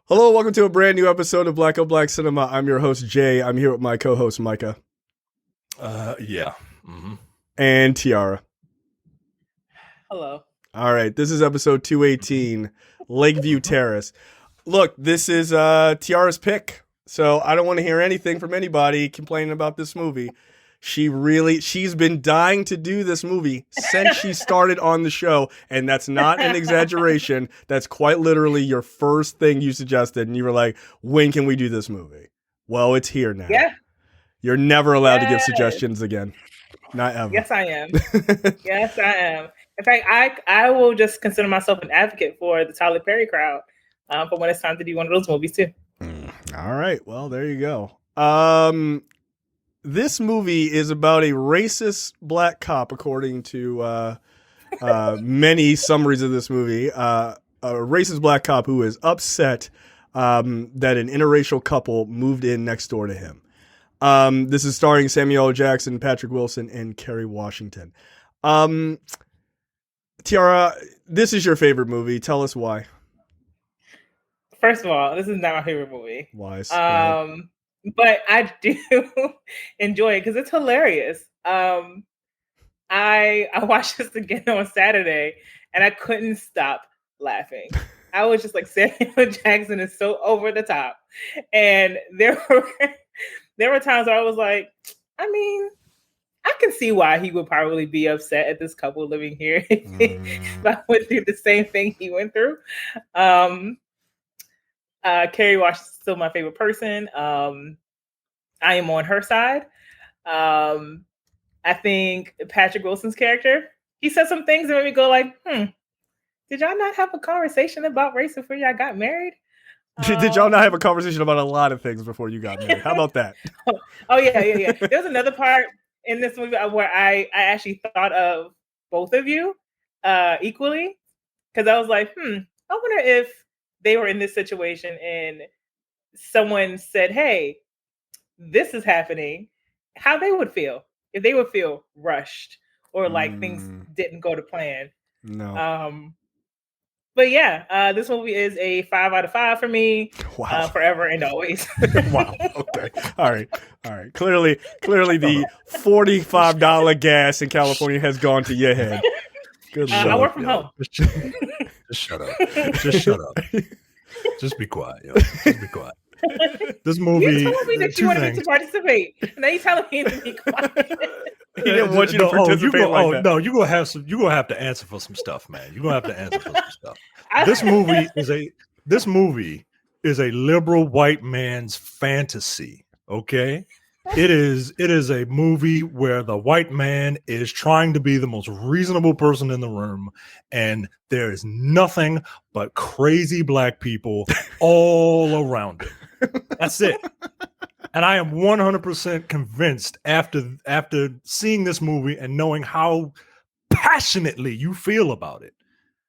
Hello, welcome to a brand new episode of Black on Black Cinema. I'm your host, Jay. I'm here with my co-host, Micah. Yeah. Mm-hmm. And Tiara. Hello. All right, this is episode 218, Lakeview Terrace. Look, this is Tiara's pick, so I don't want to hear anything from anybody complaining about this movie. She's been dying to do this movie since she started on the show, and that's not an exaggeration. That's quite literally your first thing you suggested, and you were like, when can we do this movie? Well, it's here now. Yeah. You're never allowed to give suggestions again. Not ever. Yes, I am. Yes, I am. In fact, I will just consider myself an advocate for the Tyler Perry crowd for when it's time to do one of those movies, too. All right. Well, there you go. This movie is about a racist black cop, according to many summaries of this movie. A racist black cop who is upset that an interracial couple moved in next door to him. This is starring Samuel L. Jackson, Patrick Wilson, and Kerry Washington. Tiara, this is your favorite movie. Tell us why. First of all, this is not my favorite movie. Why? But I do enjoy it because it's hilarious. I watched this again on Saturday and I couldn't stop laughing. I was just like, Samuel Jackson is so over the top. And there were times where I was like, I mean, I can see why he would probably be upset at this couple living here if I went through the same thing he went through. Kerry Washington is still my favorite person. I am on her side. I think Patrick Wilson's character, he said some things that made me go like, did y'all not have a conversation about race before y'all got married? Did y'all not have a conversation about a lot of things before you got married? How about that? Oh yeah. There's another part in this movie where I actually thought of both of you equally. Because I was like, I wonder if they were in this situation and someone said, hey, this is happening, how they would feel. If they would feel rushed or like things didn't go to plan. No. But yeah, this movie is a 5 out of 5 for me. Wow. Forever and always. Wow. Okay. All right. Clearly the $45 gas in California has gone to your head. Good Lord. I work from home. Just shut up. Just shut up. Just be quiet. Yo. Just be quiet. This movie. You told me that you wanted me to participate. Now you're telling me to be quiet. He didn't want you to participate like that. No, you're gonna have to answer for some stuff, man. You're gonna have to answer for some stuff. This movie is a liberal white man's fantasy. Okay. It is a movie where the white man is trying to be the most reasonable person in the room, and there is nothing but crazy black people all around it. That's it. And I am 100% convinced after seeing this movie and knowing how passionately you feel about it,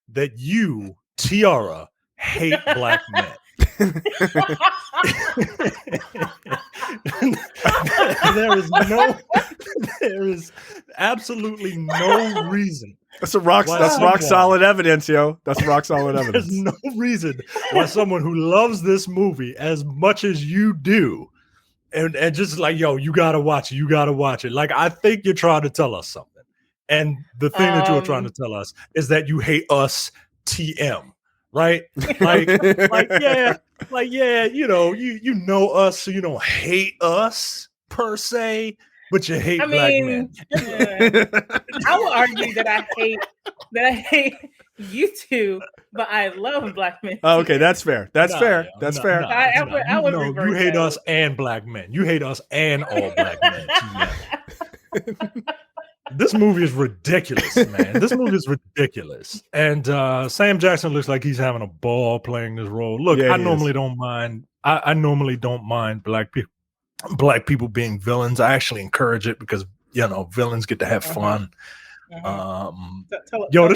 that you, Tiara, hate black men. there is absolutely no reason. That's rock solid evidence, yo. That's rock solid evidence. There's no reason why someone who loves this movie as much as you do, and just like, yo, you gotta watch it. Like, I think you're trying to tell us something. And the thing that you're trying to tell us is that you hate us, TM. Right? Yeah, you know us, so you don't hate us per se, but you hate black men. I would argue that I hate you two, but I love black men. Oh, okay, that's fair. That's fair. I would you hate us and black men. You hate us and all black men. This movie is ridiculous, man. This movie is ridiculous. And Sam Jackson looks like he's having a ball playing this role. Look, I normally don't mind. I normally don't mind black people being villains. I actually encourage it because, villains get to have fun. This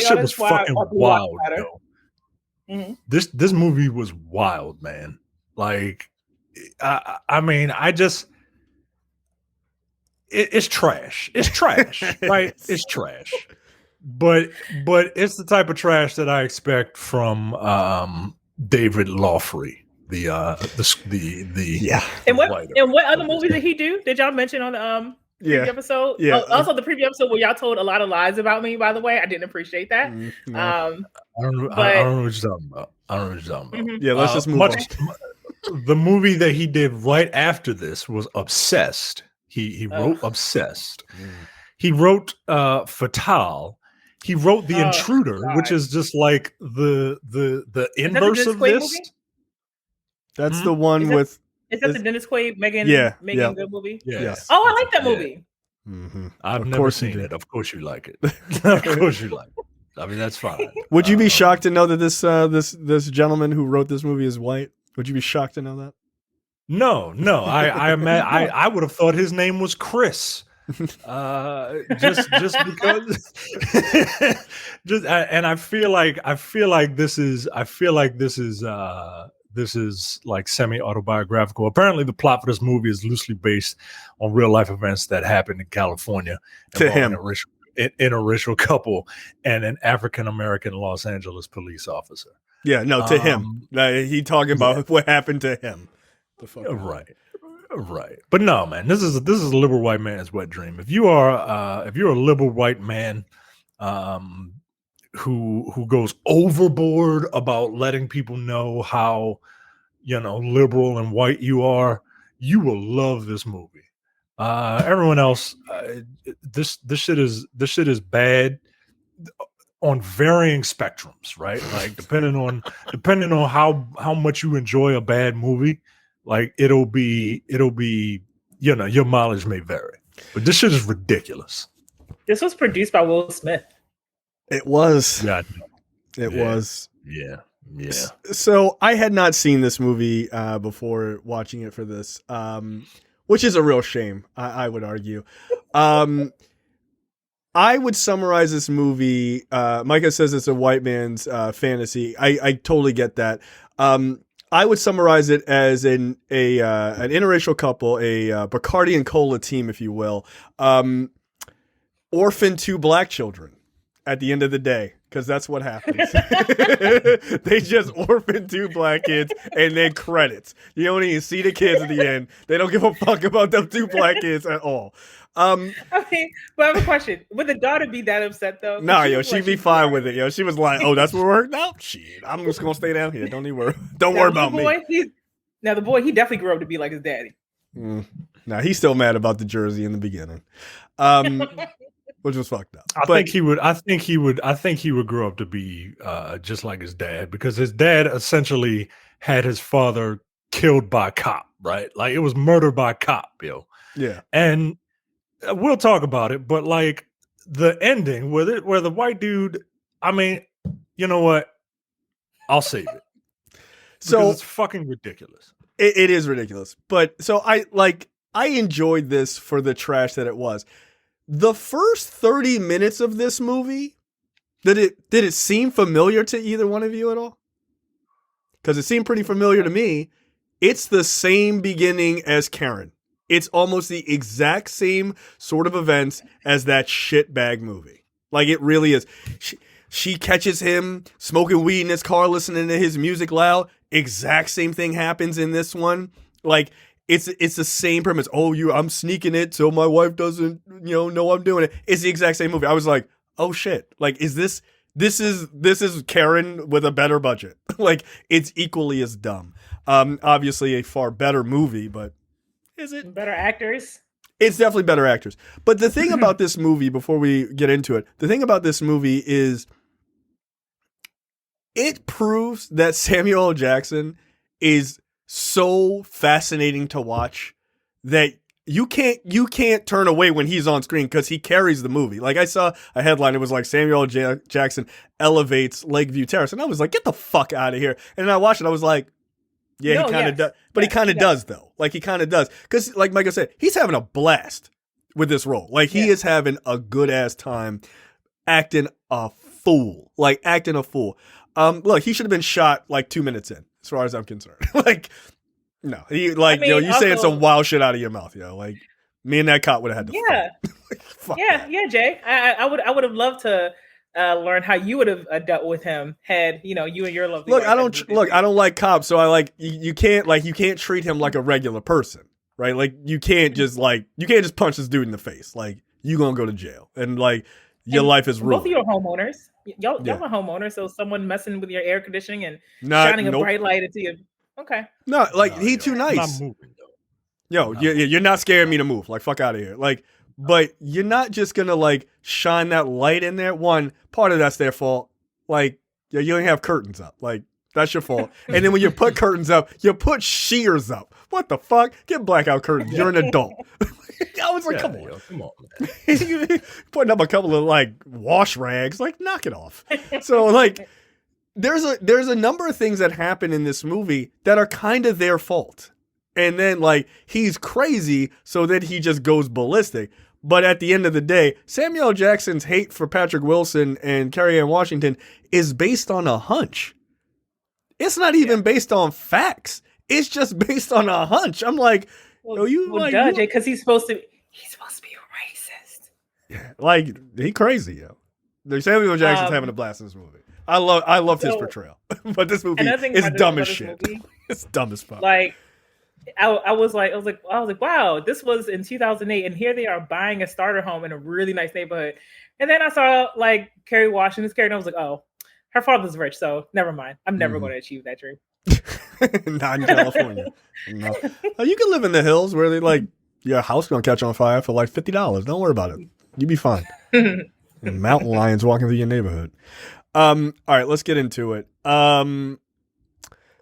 shit was fucking wild, yo. Mm-hmm. This movie was wild, man. Like, I mean, it's trash. It's trash, right? It's trash. But it's the type of trash that I expect from David Lawfrey. Yeah. And what writer. and what other movies did he do? Did y'all mention on the Yeah. preview episode? Yeah. Oh, also the preview episode where y'all told a lot of lies about me, by the way. I didn't appreciate that. No. I don't know but- what you're talking about. Mhm. Yeah, let's just move on. The movie that he did right after this was Obsessed. He wrote Obsessed. He wrote Fatale. He wrote The Intruder, God. which is just like the inverse of Quaid this. movie? That's the one with. Is that the Dennis Quaid Megan Good movie? Yeah. Yes. Oh, I like that movie. Mm-hmm. I've Of never course you seen do. it. Of course you like it. Of course you like it. I mean, that's fine. Would you be shocked to know that this gentleman who wrote this movie is white? Would you be shocked to know that? No. I would have thought his name was Chris. Just because and I feel like this is like semi-autobiographical. Apparently the plot for this movie is loosely based on real life events that happened in California To him. interracial couple and an African-American Los Angeles police officer. Yeah, no, to him. He talking about what happened to him. The fuck Right. But no, man, this is a liberal white man's wet dream. If you're a liberal white man who goes overboard about letting people know how liberal and white you are, you will love this movie. Everyone else, this shit is bad on varying spectrums, right? Like depending on how much you enjoy a bad movie, like it'll be your mileage may vary. But this shit is ridiculous. This was produced by Will Smith. It was. Yeah. It was. Yeah. So I had not seen this movie before watching it for this, which is a real shame, I would argue. I would summarize this movie. Micah says it's a white man's fantasy. I totally get that. I would summarize it as an interracial couple, a Bacardi and Cola team, if you will, orphan two black children at the end of the day, because that's what happens. They just orphan two black kids and then credits. You don't even see the kids at the end. They don't give a fuck about them two black kids at all. I mean, but I have a question. Would the daughter be that upset though? No, she'd be fine with it. She was like, "Oh, that's where we're no shit. I'm just gonna stay down here. Don't even worry. Don't worry about me." The boy, he definitely grew up to be like his daddy. Now he's still mad about the jersey in the beginning, which was fucked up. I think he would grow up to be just like his dad, because his dad essentially had his father killed by a cop, right? Like it was murder by a cop, yo. Yeah, and we'll talk about it, but like the ending where the white dude, I mean, you know what? I'll save it. So it's fucking ridiculous. It is ridiculous. But so I enjoyed this for the trash that it was. The first 30 minutes of this movie, did it seem familiar to either one of you at all? Because it seemed pretty familiar to me. It's the same beginning as Karen. It's almost the exact same sort of events as that shitbag movie. Like, it really is. She catches him smoking weed in his car, listening to his music loud. Exact same thing happens in this one. Like, it's the same premise. Oh, I'm sneaking it so my wife doesn't, know I'm doing it. It's the exact same movie. I was like, oh shit. Like, this is Karen with a better budget. Like, it's equally as dumb. Obviously a far better movie, but is it better actors? It's definitely better actors. But the thing about this movie, before we get into it, the thing about this movie is it proves that Samuel L. Jackson is so fascinating to watch that you can't turn away when he's on screen, because he carries the movie. Like, I saw a headline, it was like Samuel L. Jackson elevates Lakeview Terrace, and I was like, get the fuck out of here. And then I watched it, I was like, yeah, he kind of does. But he kind of does, though. Like, he kind of does. Because, like Micah said, he's having a blast with this role. Like, he is having a good-ass time acting a fool. Like, acting a fool. Look, he should have been shot, like, 2 minutes in, as far as I'm concerned. Like, no. You saying some wild shit out of your mouth, Like, me and that cop would have had to fight. Yeah, Jay. I would have loved to learn how you would have dealt with him had you and your lovely Look, wife I don't had look. I don't like cops, so I like you can't treat him like a regular person, right? Like you can't just punch this dude in the face. Like you gonna go to jail, and like your life is ruined. Both of you are homeowners. Y'all are homeowners, so someone messing with your air conditioning and shining a nope. bright light into you. Okay. No, like he too nice. I'm not moving, Yo, you're not scaring me to move. Like fuck out of here. Like, but you're not just gonna like shine that light in there. One part of that's their fault. Like, you don't have curtains up. Like that's your fault. And then when you put curtains up, you put shears up. What the fuck? Get blackout curtains. You're an adult. I was like, come on, man. Putting up a couple of like wash rags, like knock it off. So like, there's a number of things that happen in this movie that are kind of their fault. And then like he's crazy, so then he just goes ballistic. But at the end of the day, Samuel L. Jackson's hate for Patrick Wilson and Kerry Ann Washington is based on a hunch. It's not even based on facts. It's just based on a hunch. I'm like, Judge, because he's supposed to be racist. Yeah, like he crazy, yo. Samuel L. Jackson's having a blast in this movie. I loved his portrayal, but this movie is dumb as shit. It's dumb as fuck. Like, I was like, wow, this was in 2008, and here they are buying a starter home in a really nice neighborhood. And then I saw like Kerry Washington's character, and I was like, oh, her father's rich, so never mind. I'm never going to achieve that dream. Not in California. No. You can live in the hills where they like your house gonna catch on fire for like $50. Don't worry about it. You be fine. And mountain lions walking through your neighborhood. All right, let's get into it.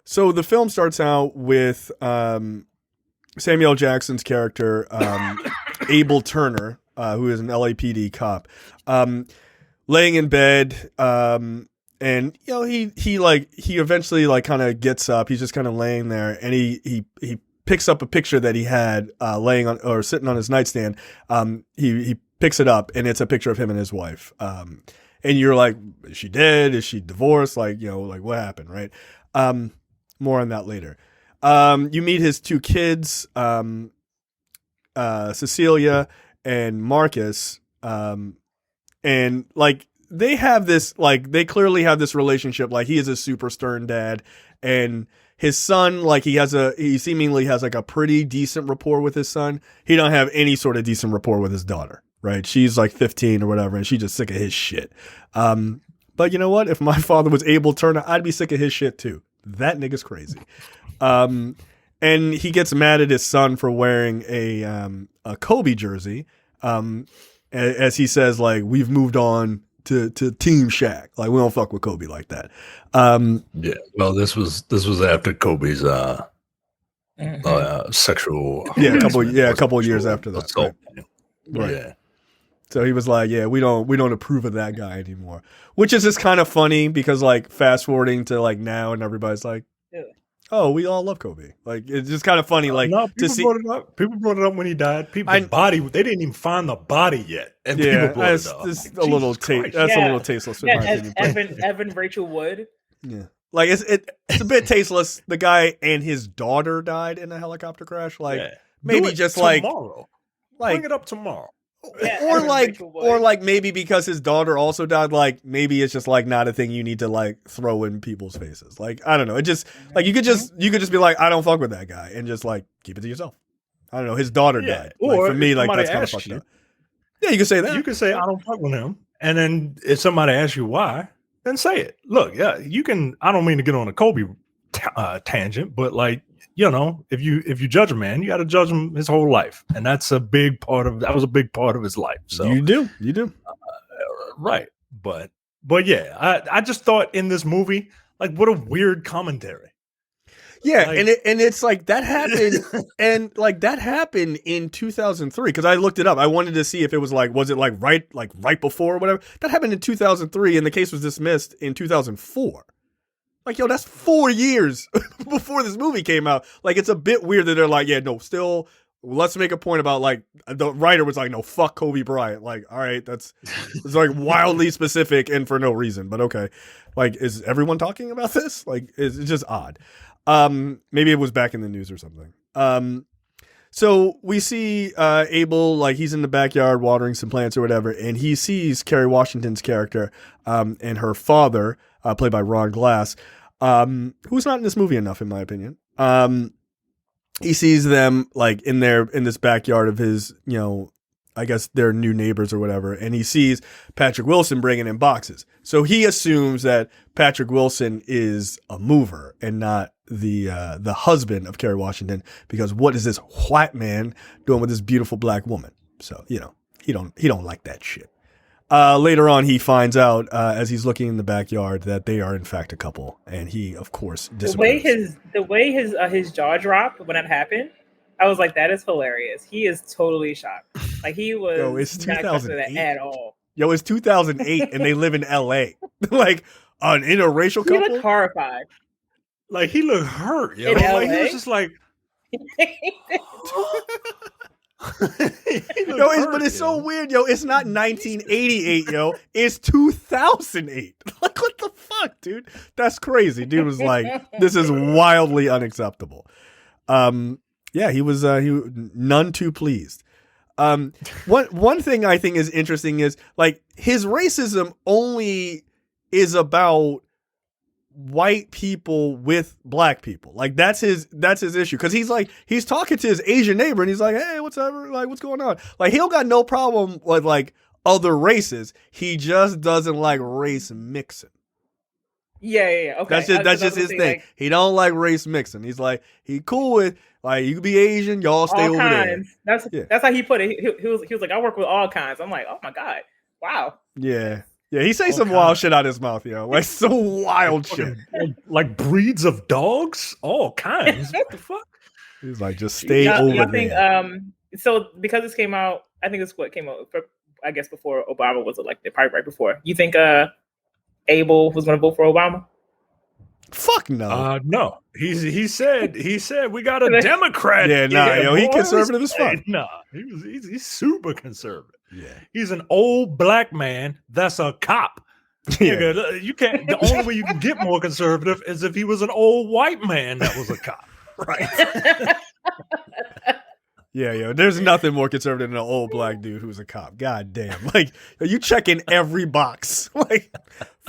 So the film starts out with Samuel L. Jackson's character, Abel Turner, who is an LAPD cop, laying in bed, and he eventually like kind of gets up. He's just kind of laying there, and he picks up a picture that he had laying on or sitting on his nightstand. He picks it up, and it's a picture of him and his wife. And you're like, is she dead? Is she divorced? Like, like what happened, right? More on that later. You meet his two kids, Cecilia and Marcus, and like they clearly have this relationship. Like he is a super stern dad, and his son, like he seemingly has like a pretty decent rapport with his son. He don't have any sort of decent rapport with his daughter, right? She's like 15 or whatever, and she's just sick of his shit. But you know what? If my father was Abel Turner, I'd be sick of his shit too. That nigga's crazy. And he gets mad at his son for wearing a Kobe jersey. As he says, like, we've moved on to Team Shaq. Like, we don't fuck with Kobe like that. Yeah. Well, this was after Kobe's sexual. Yeah, a couple of years after that. Assault. Right. Yeah. So he was like, yeah, we don't approve of that guy anymore. Which is just kind of funny because like fast forwarding to like now and everybody's like, oh, we all love Kobe. Like it's just kind of funny, like no, to see. People brought it up when he died. They didn't even find the body yet, and people brought it up. That's a little tasteless. In my opinion. Evan Rachel Wood. Yeah, like it's a bit tasteless. The guy and his daughter died in a helicopter crash. Like maybe just tomorrow. Like bring it up tomorrow. Yeah, or like maybe because his daughter also died, like maybe it's just like not a thing you need to like throw in people's faces. Like I don't know, it just like you could just be like, I don't fuck with that guy, and just like keep it to yourself. I don't know, his daughter died. Or like, for me, like that's kind of fucked up. Yeah, you can say that. You can say I don't fuck with him, and then if somebody asks you why, then say it. Look, yeah, you can. I don't mean to get on a Kobe tangent, but like. If you judge a man, you got to judge him his whole life, and that was a big part of his life. So you do, right? But yeah, I just thought in this movie, like, what a weird commentary. Yeah, like, and it's like that happened, and like that happened in 2003 because I looked it up. I wanted to see if it was right before or whatever. That happened in 2003, and the case was dismissed in 2004. Like, yo, that's 4 years before this movie came out. Like, it's a bit weird that they're like, yeah, no, still, let's make a point about, like, the writer was like, no, fuck Kobe Bryant. Like, all right, it's like wildly specific and for no reason, but okay. Like, is everyone talking about this? Like, it's just odd. Maybe it was back in the news or something. So we see Abel, like he's in the backyard watering some plants or whatever, and he sees Kerry Washington's character and her father, played by Ron Glass, who's not in this movie enough, in my opinion. He sees them like in this backyard of his, I guess they're new neighbors or whatever, and he sees Patrick Wilson bringing in boxes. So he assumes that Patrick Wilson is a mover and not the husband of Kerry Washington, because what is this white man doing with this beautiful black woman? So he don't like that shit. Later on, he finds out as he's looking in the backyard that they are in fact a couple, and he of course disappears. The way his jaw dropped when that happened, I was like, that is hilarious. He is totally shocked. Like he was it's not accustomed to that 2008 at all. Yo, it's 2008 and they live in LA. Like an interracial couple. He looked horrified. Like he looked hurt, yo. In Like LA? he was just like But it's so weird, yo. It's not 1988, yo. It's 2008. Like, what the fuck, dude? That's crazy. Dude was like, this is wildly unacceptable. Yeah, he was none too pleased. One thing I think is interesting is like his racism only is about white people with black people. Like that's his issue, because he's talking to his Asian neighbor and he's like, hey, what's going on? Like he don't got no problem with like other races. He just doesn't like race mixing. Yeah. Okay. That's just his thing. Like, he don't like race mixing. He's like, he cool with like, you could be Asian, y'all stay all over kinds. there. That's how he put it. He was like, I work with all kinds. I'm like, oh my god, wow. Yeah. Yeah, he say some wild shit out of his mouth, yo. Like some wild shit. Like breeds of dogs, all kinds. What the fuck? He's like, just stay over there. Think, so because this came out, I think it's what came out. I guess before Obama was elected, probably right before. You think Abel was going to vote for Obama? Fuck no. No. He said we got a Democrat. Yeah, nah, yo, he conservative as fuck. Nah, he's super conservative. Yeah. He's an old black man that's a cop. Yeah. Nigga, you can't. The only way you can get more conservative is if he was an old white man that was a cop. Right. Yeah, yo, there's nothing more conservative than an old black dude who's a cop. God damn. Like, you check in every box. Like,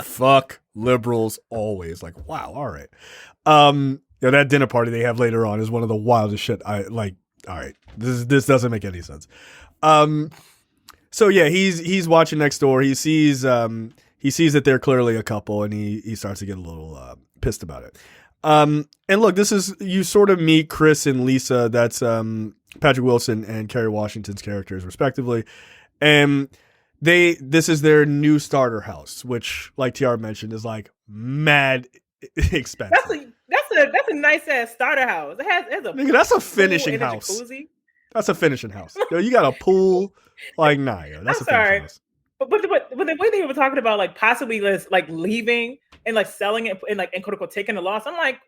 fuck liberals always. Like, wow, all right. That dinner party they have later on is one of the wildest shit. I like, all right, this doesn't make any sense. So yeah, he's watching next door. He sees that they're clearly a couple, and he starts to get a little pissed about it. And look, you sort of meet Chris and Lisa. That's Patrick Wilson and Kerry Washington's characters, respectively. And this is their new starter house, which, like TR mentioned, is like mad expensive. That's a nice ass starter house. It has a nigga, that's a finishing house. That's a finishing house. Yo, you got a pool. Like, nah, yo, that's I'm a sorry. finishing house. But the way they were talking about like possibly like leaving and like selling it and like and quote unquote taking the loss, I'm like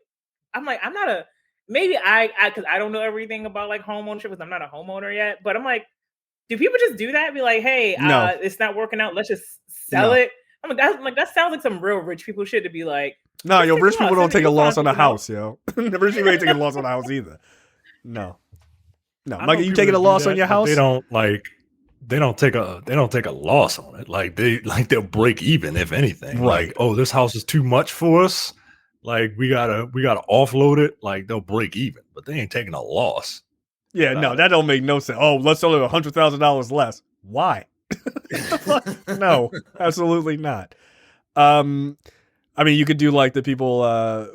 I'm not a maybe I because I don't know everything about like home ownership because I'm not a homeowner yet. But I'm like, do people just do that? Be like, hey, No. It's not working out. Let's just sell it. I'm like, that sounds like some real rich people shit to be like. No, yo, rich people don't take a loss on a a house, yo. Rich people ain't taking a loss on a house either. No, Mike, you taking a loss on your house? They don't take a loss on it. Like they'll break even if anything. Right. Like, oh, this house is too much for us. Like we gotta offload it. Like they'll break even, but they ain't taking a loss. Yeah, no, that don't make no sense. Oh, let's sell it $100,000 less. Why? No, absolutely not. I mean, you could do like the people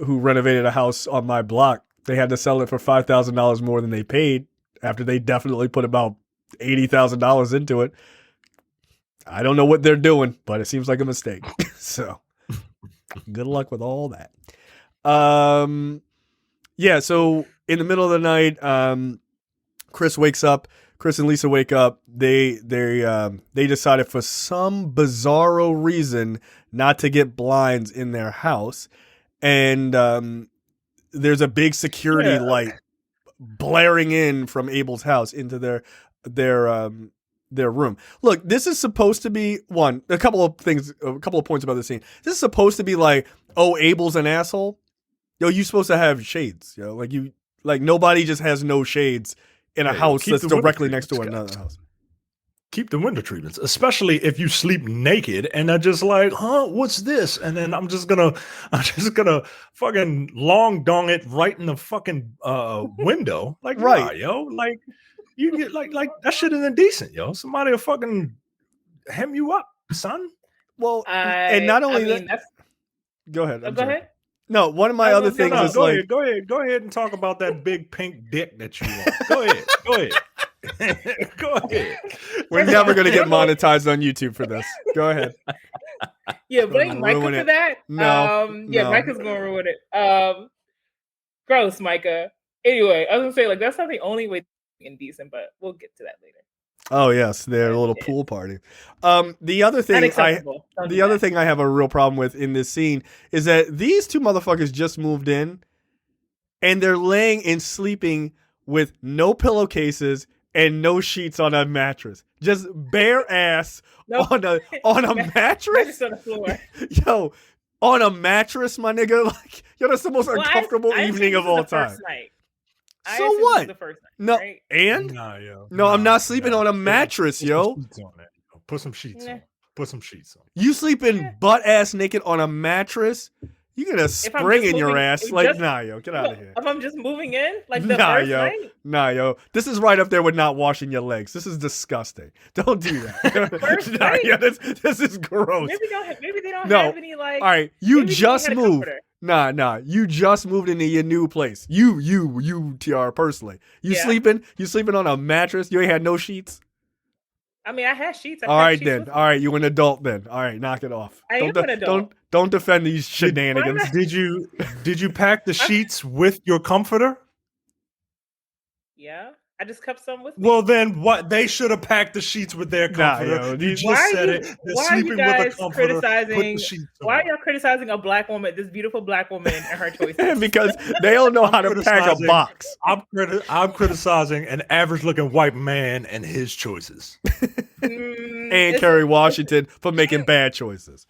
who renovated a house on my block. They had to sell it for $5,000 more than they paid after they definitely put about $80,000 into it. I don't know what they're doing, but it seems like a mistake. So good luck with all that. Yeah, so in the middle of the night, Chris and Lisa wake up. They decided for some bizarro reason not to get blinds in their house. And there's a big security light blaring in from Abel's house into their room. Look, this is supposed to be a couple of points about this scene. This is supposed to be like, oh, Abel's an asshole. Yo, you're supposed to have shades. Yo, like nobody just has no shades in a Yeah, house keep that's the window directly next to treatments, another house. Keep the window treatments, especially if you sleep naked and they're just like, huh, what's this? And then I'm just gonna fucking long dong it right in the fucking window. Like, Right. nah, yo. Like you get like that shit is indecent, yo. Somebody will fucking hem you up, son. Well, and not only that. that's. Go ahead. Go ahead. No, one of my other things is go like, ahead, go ahead and talk about that big pink dick that you want. Go ahead. Go ahead. we're never going to get monetized on YouTube for this. Go ahead. Yeah, blame Micah Ruin for it. that. No, Yeah, no. Micah's gonna ruin it. Gross, Micah. Anyway, I was gonna say, like, that's not the only way indecent, but we'll get to that later. Oh yes, their little pool party. The other thing I have a real problem with in this scene is that these two motherfuckers just moved in, and they're laying and sleeping with no pillowcases and no sheets on a mattress, just bare ass on a mattress. On the floor. Yo, on a mattress, my nigga. Like, yo, that's the most uncomfortable evening of all time. So what? The first night, no, right? and nah, yo. no, I'm not sleeping on a mattress, yo. Put some sheets on. Put some sheets on. You sleeping butt ass naked on a mattress? You get a spring in your ass. Like, nah, yo, get out of here. If I'm just moving in, like the first night? Nah, yo. This is right up there with not washing your legs. This is disgusting. Don't do that. Nah, yo, this is gross. Maybe they don't have any, like... All right, you just moved. Nah. You just moved into your new place. You, TR, personally. You sleeping on a mattress? You ain't had no sheets? I mean, I had sheets. All right, then. All right, you an adult then. All right, knock it off. I am an adult. Don't defend these shenanigans. Did you pack the sheets with your comforter? Yeah. I just kept some with me. Well, then what? They should have packed the sheets with their comforter. Nah, you just said it. They're sleeping with a comforter. Put the sheets on. Why are y'all criticizing a black woman, this beautiful black woman and her choices? Because they don't know how to pack a box. I'm criticizing an average-looking white man and his choices. And Kerry Washington for making bad choices.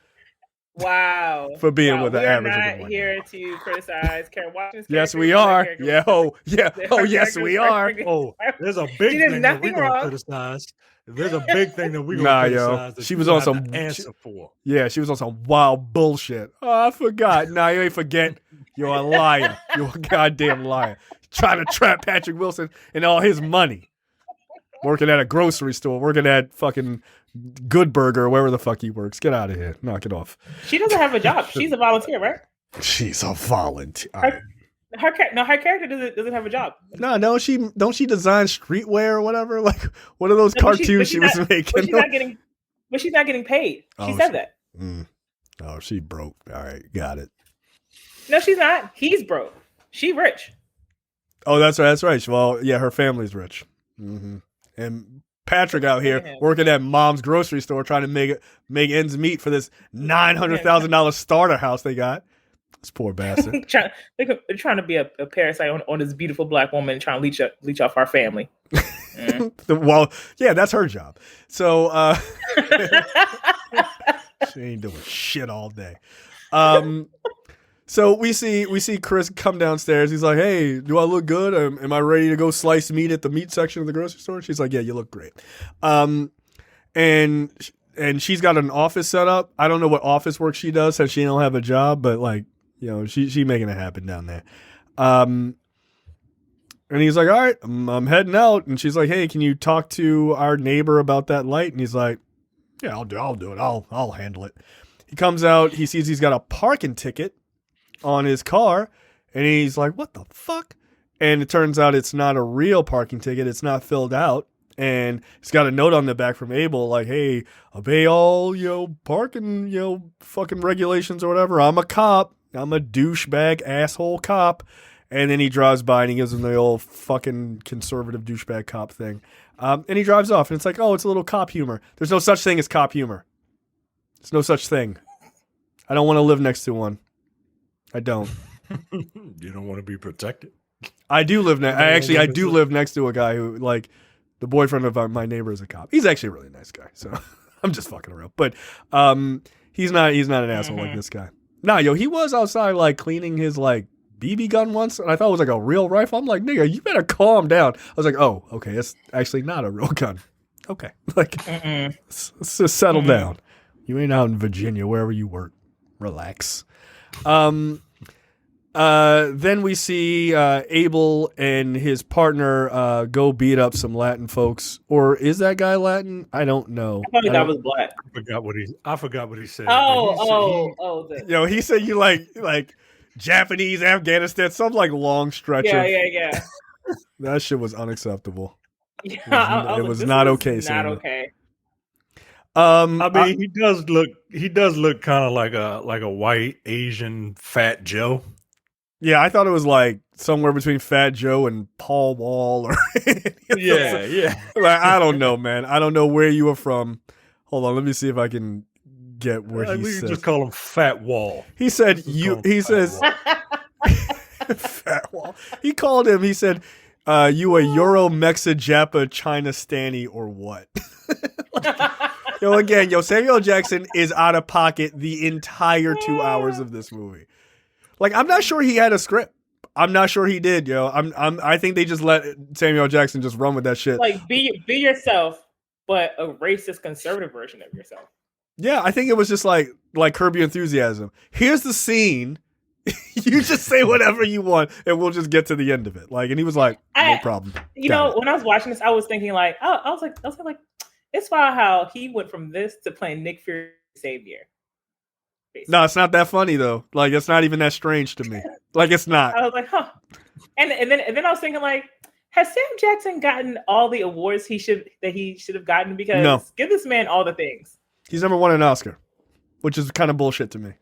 Wow. For being with the average. We're not here to criticize Kerry Washington. Yes, we are. Yeah. Oh, yes, we are. Oh, there's a big thing that we're going to criticize. There's a big thing that we're going to criticize. That she was on some answer for. Yeah, she was on some wild bullshit. Oh, I forgot. Nah, you ain't forget. You're a liar. You're a goddamn liar. Trying to trap Patrick Wilson and all his money. Working at a grocery store. Working at fucking Good Burger or wherever the fuck he works. Get out of here. Knock it off. She doesn't have a job. She's a volunteer, right? She's a volunteer. Her character doesn't have a job. No, don't she design streetwear or whatever? Like one of those cartoons she was making. But she's not getting paid. She said that. Oh, she broke. All right, got it. No, she's not. He's broke. She rich. Oh, that's right. That's right. Well, yeah, her family's rich. Mm-hmm. And Patrick out here working at mom's grocery store trying to make ends meet for this $900,000 starter house they got. This poor bastard. They're trying to be a parasite on this beautiful black woman and trying to leech off our family. Well, yeah, that's her job. So she ain't doing shit all day. So we see Chris come downstairs. He's like, "Hey, do I look good? Am I ready to go slice meat at the meat section of the grocery store?" She's like, "Yeah, you look great." And she's got an office set up. I don't know what office work she does since she don't have a job, but like, you know, she making it happen down there. And he's like, "All right, I'm heading out." And she's like, "Hey, can you talk to our neighbor about that light?" And he's like, "Yeah, I'll do it. I'll handle it." He comes out. He sees he's got a parking ticket on his car, and he's like, "What the fuck?" And it turns out it's not a real parking ticket. It's not filled out, and it's got a note on the back from Abel like, "Hey, obey all parking fucking regulations or whatever. I'm a cop. I'm a douchebag asshole cop." And then he drives by and he gives him the old fucking conservative douchebag cop thing, and he drives off. And it's like, oh, it's a little cop humor. There's no such thing as cop humor. There's no such thing. I don't want to live next to one. I don't. You don't want to be protected? I do live I do live next to a guy who, like, the boyfriend of my neighbor is a cop. He's actually a really nice guy, so I'm just fucking around. But he's not an asshole like this guy. Nah, yo, he was outside like cleaning his like BB gun once, and I thought it was like a real rifle. I'm like, nigga, you better calm down. I was like, oh, okay, it's actually not a real gun. Okay, like let's just settle down. You ain't out in Virginia, wherever you work. Relax. Then we see Abel and his partner go beat up some Latin folks. Or is that guy Latin? I don't know. I thought that was black. I forgot what he said. He said you like Japanese, Afghanistan, some like long stretcher. Yeah. That shit was unacceptable. Yeah, it was not okay. Not Samuel. okay. I mean, he does look kind of like a white Asian Fat Joe. Yeah, I thought it was like somewhere between Fat Joe and Paul Wall, or yeah. Like, I don't know, man. I don't know where you were from. Hold on, let me see if I can get where he we says. can just call him Fat Wall. He said He says Fat Wall. He called him. He said, "You a Euro Mexa Japa China Stanny or what?" Samuel Jackson is out of pocket the entire 2 hours of this movie. Like, I'm not sure he had a script. I'm not sure he did, I think they just let Samuel Jackson just run with that shit. Like, be yourself, but a racist conservative version of yourself. Yeah, I think it was just like Curb Your Enthusiasm. Here's the scene. You just say whatever you want, and we'll just get to the end of it. Like, and he was like, "No problem." When I was watching this, I was thinking like, I was like, it's wild how he went from this to playing Nick Fury Savior. No, it's not that funny though. Like, it's not even that strange to me. Like, it's not. I was like, huh. And then I was thinking like, has Sam Jackson gotten all the awards he should have gotten? Because give this man all the things. He's never won an Oscar, which is kind of bullshit to me.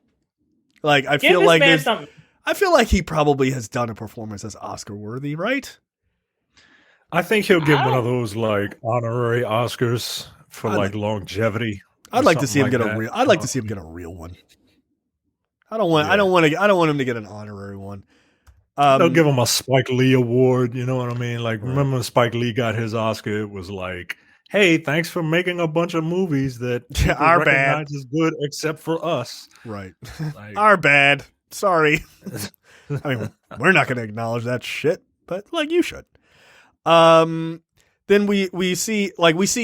Like, I feel like he probably has done a performance that's Oscar worthy, right? I think he'll get one of those like honorary Oscars for longevity. I'd like to see him get a real. I'd like to see him get a real one. I don't want him to get an honorary one. They'll give him a Spike Lee award. You know what I mean? Like, remember when Spike Lee got his Oscar? It was like, hey, thanks for making a bunch of movies that are bad, is good except for us. Right? Are bad. Sorry. I mean, we're not going to acknowledge that shit, but like you should. Then we see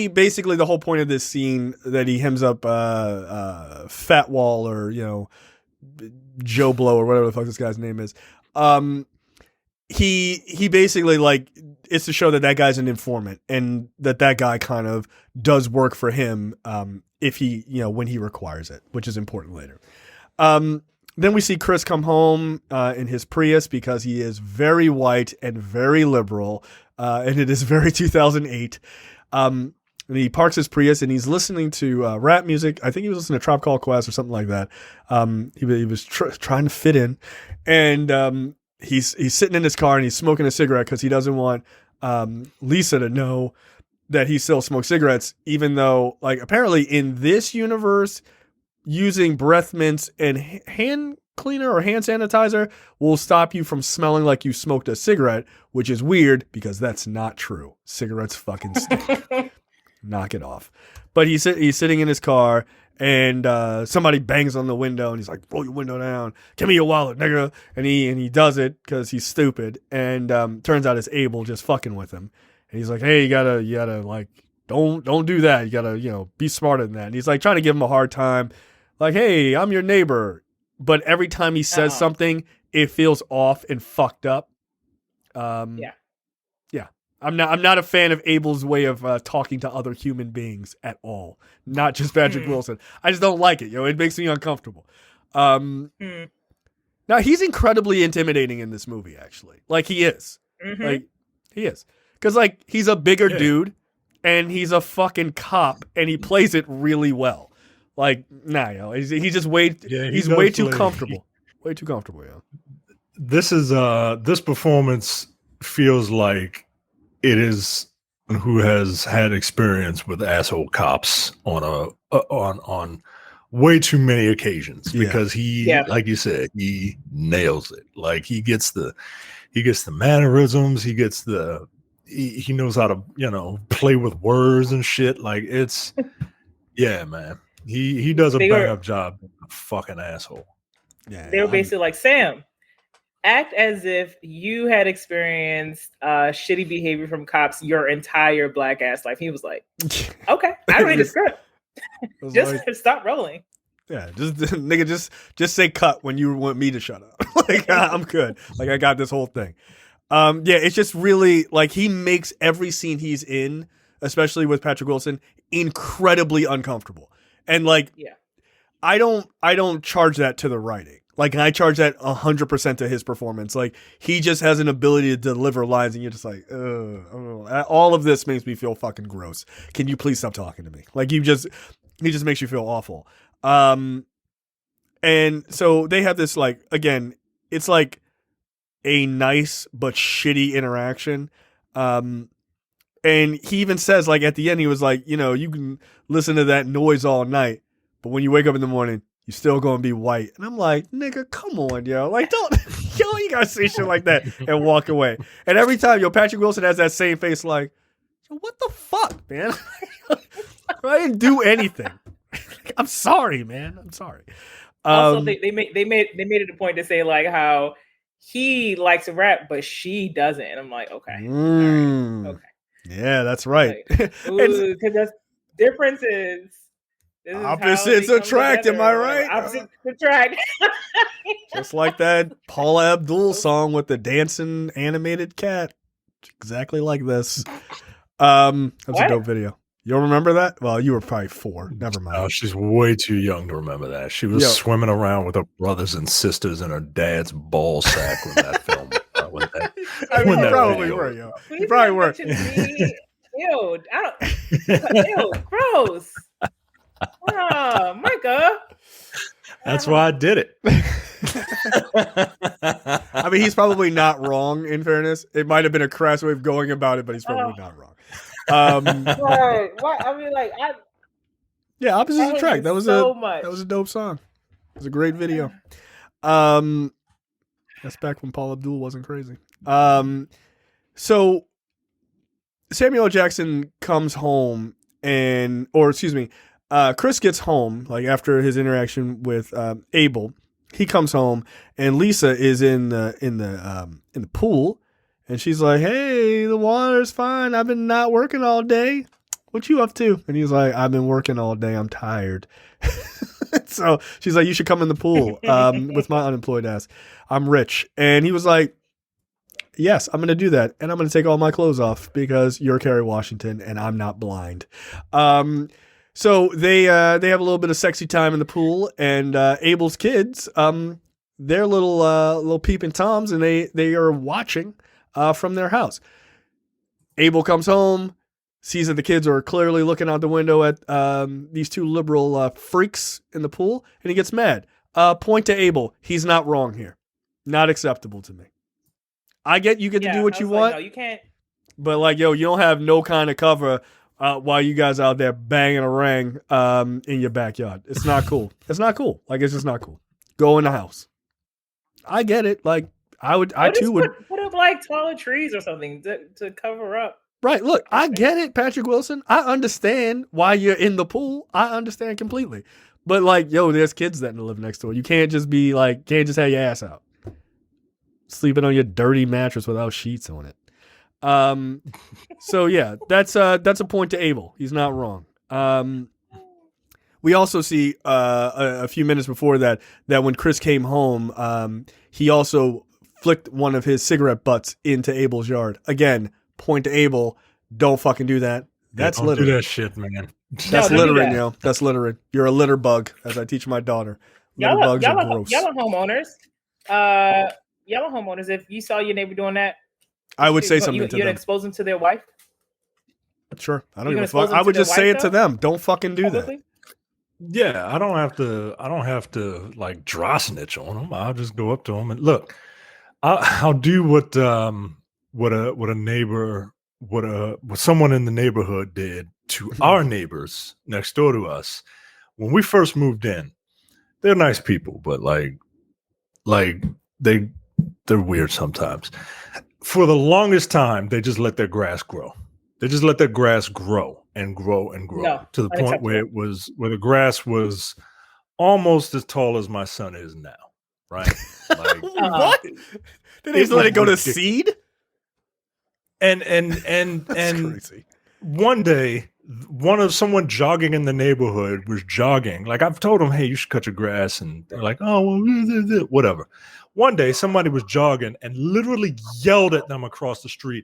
basically the whole point of this scene that he hems up Fat Wall, or Joe Blow, or whatever the fuck this guy's name is. He basically, like, it's to show that guy's an informant, and that guy kind of does work for him if he when he requires it, which is important later. Then we see Chris come home in his Prius because he is very white and very liberal, and it is very 2008. And he parks his Prius and he's listening to rap music. I think he was listening to Tribe Called Quest or something like that. He was trying to fit in, and he's sitting in his car and he's smoking a cigarette because he doesn't want Lisa to know that he still smokes cigarettes, even though, like, apparently in this universe, using breath mints and hand cleaner or hand sanitizer will stop you from smelling like you smoked a cigarette, which is weird because that's not true. Cigarettes fucking stink. Knock it off. But he's sitting in his car, and somebody bangs on the window, and he's like, roll your window down. Give me your wallet, nigga. And he does it because he's stupid. And turns out it's Abel just fucking with him. And he's like, hey, you gotta like, don't do that. You gotta, be smarter than that. And he's like trying to give him a hard time. Like, hey, I'm your neighbor. But every time he says something, it feels off and fucked up. Yeah. I'm not a fan of Abel's way of talking to other human beings at all. Not just Patrick Wilson. I just don't like it. It makes me uncomfortable. Now he's incredibly intimidating in this movie, actually. Like, he is. Mm-hmm. Like, he is. Because, like, he's a bigger dude, and he's a fucking cop, and he plays it really well. Like, he's just way too comfortable. Way too comfortable, This is this performance feels like it is who has had experience with asshole cops on way too many occasions, because he, like you said, he nails it. Like, he gets the mannerisms, he knows how to, play with words and shit. Like, it's, man, he does a bang up job. Fucking asshole. Yeah, they were basically like, Sam, act as if you had experienced shitty behavior from cops your entire black ass life. He was like, okay, I read the script. Just like, stop rolling. Yeah, just nigga, just say cut when you want me to shut up. Like I'm good. Like I got this whole thing. Yeah, it's just really like he makes every scene he's in, especially with Patrick Wilson, incredibly uncomfortable. And like, yeah, I don't charge that to the writing. Like I charge that 100% to his performance. Like he just has an ability to deliver lines, and you're just like, all of this makes me feel fucking gross. Can you please stop talking to me? Like he just makes you feel awful. And so they have this like, again, it's like a nice but shitty interaction. And he even says like at the end, he was like, you know, you can listen to that noise all night, but when you wake up in the morning, you're still going to be white. And I'm like, nigga, come on, yo. Like, don't, yo, you got to say shit like that and walk away. And every time, yo, Patrick Wilson has that same face like, yo, what the fuck, man? I didn't do anything. I'm sorry, man. I'm sorry. Also, they made it a point to say like how he likes to rap, but she doesn't. And I'm like, okay. Right, okay. Yeah, that's right. Because that's differences. Opposites attract, am I right? Opposites attract. Just like that Paula Abdul song with the dancing animated cat. Exactly like this. That's a dope video. You don't remember that? Well, you were probably 4. Never mind. Oh, she's way too young to remember that. She was swimming around with her brothers and sisters in her dad's ball sack when that film. You probably were, yo. You probably were. Ew, ew, gross. Oh, Micah. That's why I did it. I mean, he's probably not wrong, in fairness. It might have been a crass way of going about it, but he's probably not wrong. Right. I mean, like, yeah, Opposites Attract. That was a dope song. It was a great video. That's back when Paul Abdul wasn't crazy. So Samuel L. Jackson comes home Chris gets home, like after his interaction with Abel. He comes home and Lisa is in the pool, and she's like, "Hey, the water's fine. I've been not working all day. What you up to?" And he's like, "I've been working all day. I'm tired." So she's like, "You should come in the pool with my unemployed ass. I'm rich." And he was like, "Yes, I'm going to do that. And I'm going to take all my clothes off because you're Kerry Washington and I'm not blind." So they have a little bit of sexy time in the pool, and Abel's kids, they're little peeping toms, and they are watching from their house. Abel comes home, sees that the kids are clearly looking out the window at these two liberal freaks in the pool, and he gets mad. Point to Abel. He's not wrong here. Not acceptable to me. I get you get to do what you want. No, you can't. But like, yo, you don't have no kind of cover while you guys out there banging a ring in your backyard. It's not cool. It's not cool. Like, it's just not cool. Go in the house. I get it. Like, I too would put up like taller trees or something to cover up. Right. Look, I get it, Patrick Wilson. I understand why you're in the pool. I understand completely. But like, yo, there's kids that live next door. You can't just be like, can't just have your ass out, sleeping on your dirty mattress without sheets on it. So yeah, that's a point to Abel. He's not wrong. We also see a few minutes before that when Chris came home, he also flicked one of his cigarette butts into Abel's yard. Again, point to Abel. Don't fucking do that. That's littering. Do that shit, man. That's littering, yo. That's littering. You're a litter bug, as I teach my daughter. Litter bugs are gross. Y'all are homeowners. Y'all are homeowners. If you saw your neighbor doing that, I would say something to them. You'd expose them to their wife? Sure. I don't give a fuck. I would just say it to them. Don't fucking do that. Yeah, I don't have to like dry snitch on them. I'll just go up to them and look. I'll do what a neighbor, what someone in the neighborhood did to our neighbors next door to us when we first moved in. They're nice people, but like they're weird sometimes. For the longest time, they just let their grass grow. They just let their grass grow and grow and grow to the point where the grass was almost as tall as my son is now. right? Like, What? Did they just let it go to seed? And That's crazy. one day, someone jogging in the neighborhood was jogging. Like, I've told them, hey, you should cut your grass, and they're like, oh, well, whatever. One day, somebody was jogging and literally yelled at them across the street,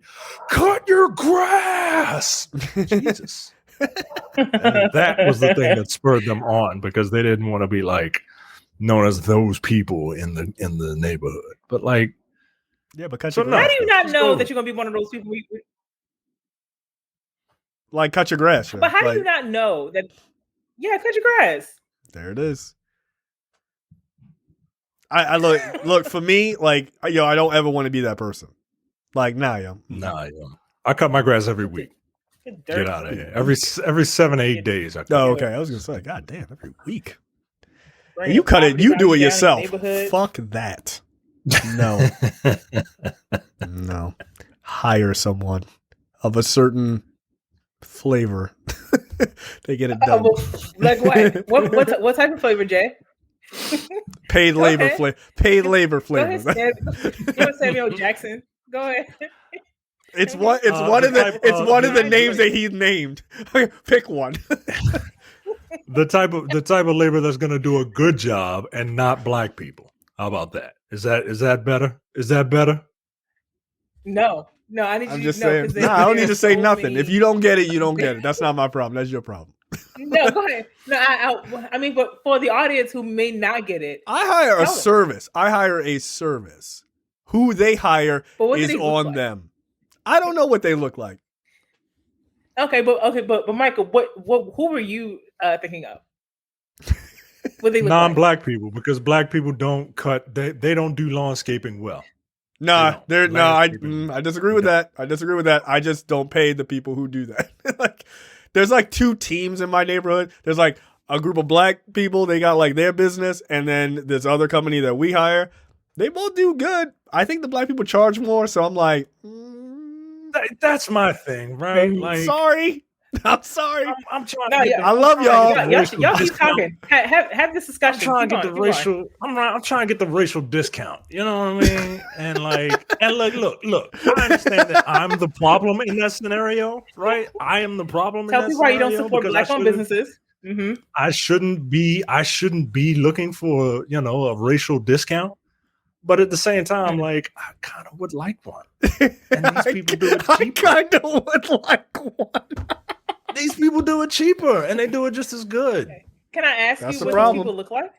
"Cut your grass!" Jesus. And that was the thing that spurred them on, because they didn't want to be like known as those people in the neighborhood. But like, yeah, but cut so your How grass. do you not know that you're gonna be one of those people? Like, cut your grass. Yeah. But how like, do you not know that? Yeah, cut your grass. There it is. I look for me, like, yo, I don't ever want to be that person. Like, nah, yo. I cut my grass every week. Get out of here. Every 7-8 days. I cut Oh, it. okay. I was gonna say, God damn, every week. Bring You the cut it. property You do it value down in the yourself. neighborhood. Fuck that. No, no. Hire someone of a certain flavor. They get it done. Like what? What type of flavor, Jay? Paid Go labor ahead. flavor. Paid labor Go ahead, flavor. Samuel Jackson. Go ahead. It's one of the names that he named. Pick one. The type of labor that's going to do a good job and not black people. How about that? Is that better? Is that better? No, I need I'm you just to know. saying. Because I don't need to say so nothing. many- If you don't get it, you don't get it. That's not my problem. That's your problem. No, go ahead. No, I mean, but for the audience who may not get it, I hire a Tell them. service. I hire a service. Who they hire but what do is they look on like? them. I don't know what they look like. But Michael, who were you thinking of? What they look like? Non-black people, because black people don't cut. They don't do landscaping well. Nah, You know, I disagree with that. I disagree with that. I just don't pay the people who do that. Like, there's like two teams in my neighborhood. There's like a group of black people. They got like their business, and then this other company that we hire. They both do good. I think the black people charge more, so I'm like, That's my thing, right? Like, sorry. I'm sorry. I'm trying No, to get yeah. the, I love y'all. Y'all keep talking. Have this discussion. I'm trying to Keep get on, the keep on. racial. I'm trying to get the racial discount. You know what I mean? And like, and look. I understand that I'm the problem in that scenario, right? I am the problem. Tell in that people why you don't scenario support because black-owned businesses. Mm-hmm. I shouldn't be looking for a racial discount. But at the same time, like, I kind of would like one. And these people do it I cheaper. kind of would like one. These people do it cheaper, and they do it just as good. Can I ask That's you the what problem. these people look like?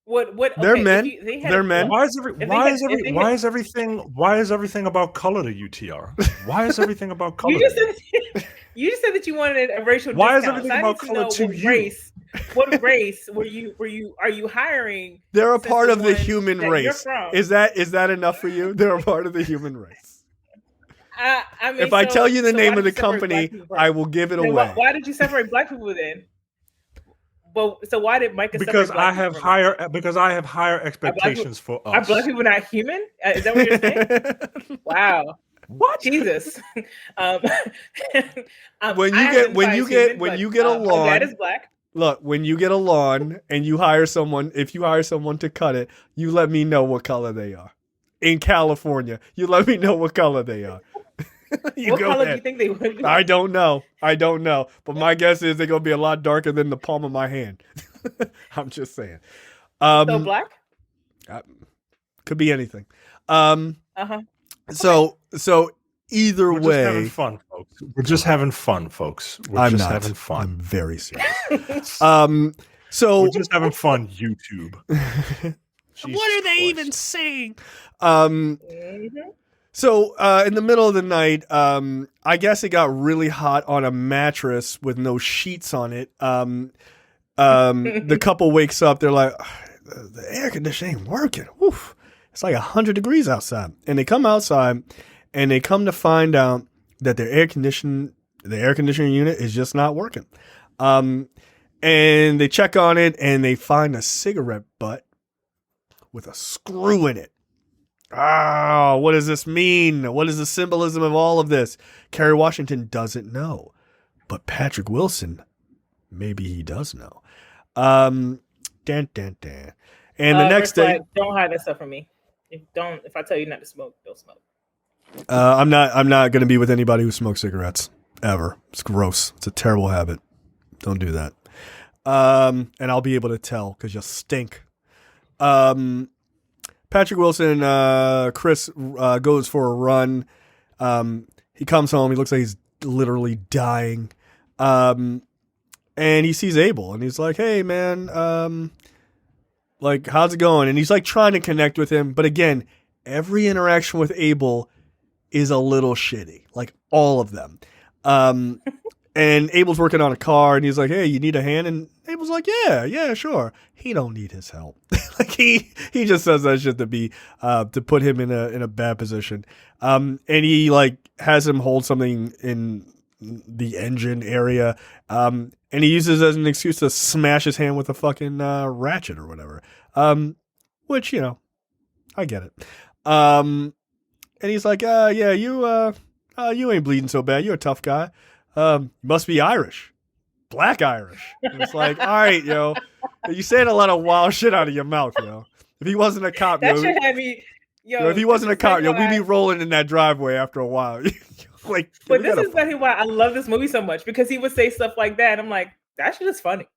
What? They're okay, men. if they had They're a- men. Why is if everything about color to you, TR? Why is everything about color? You just to you? said you just said that you wanted a racial Why is discount. everything So I about need color know to what you? race? What race are you hiring? They're a since part the of the one human that you're race. from? Is that enough for you? They're a part of the human race. I mean, If I tell you the so name why of the did you separate company, black people from- I will give it Then away. why did you separate black people then? Well, so why did Micah Because separate black I have people from higher expectations for Are us. black people not human? Is that what you're saying? Wow. What? Jesus. um, When I you get- identify when as you get- human, when but, you get a my dad lawn- is black. Look, when you get a lawn and you hire someone, if you hire someone to cut it, you let me know what color they are. In California, you let me know what color they are. You What go color do ahead. you think they would be? I don't know. But my guess is they're gonna be a lot darker than the palm of my hand. I'm just saying. So black? Could be anything. Uh-huh. So either We're just way, having fun, folks. We're just having fun, folks. We're I'm just not having I'm fun. very serious. So We're just having fun, YouTube. what are they even saying? Mhm. So in the middle of the night, I guess it got really hot on a mattress with no sheets on it. The couple wakes up. They're like, the air conditioning ain't working. Oof. It's like 100 degrees outside. And they come outside and they come to find out that the air conditioning unit is just not working. And they check on it and they find a cigarette butt with a screw in it. Ah, what does this mean? What is the symbolism of all of this? Kerry Washington doesn't know, but Patrick Wilson, maybe he does know. Dun, dun, dun. And the next day, don't hide that stuff from me. If I tell you not to smoke, don't smoke. I'm not going to be with anybody who smokes cigarettes ever. It's gross. It's a terrible habit. Don't do that. And I'll be able to tell because you stink. Patrick Wilson, Chris goes for a run. He comes home. He looks like he's literally dying. And he sees Abel, and he's like, "Hey, man, like, how's it going?" And he's like trying to connect with him, but again, every interaction with Abel is a little shitty, like all of them. And Abel's working on a car, and he's like, "Hey, you need a hand?" And Abel's like, "Yeah, sure." He don't need his help. Like he just says that shit to be to put him in a bad position. And he like has him hold something in the engine area, and he uses it as an excuse to smash his hand with a fucking ratchet or whatever. Which, you know, I get it. And he's like, "Yeah, you ain't bleeding so bad. You're a tough guy. Must be Irish, Black Irish." And it's like, all right, yo, you saying a lot of wild shit out of your mouth, yo. If he wasn't a cop, that should have me. Yo, if he wasn't a cop, we'd be rolling in that driveway after a while. Like, but this is exactly why I love this movie so much, because he would say stuff like that. I'm like, that shit is funny.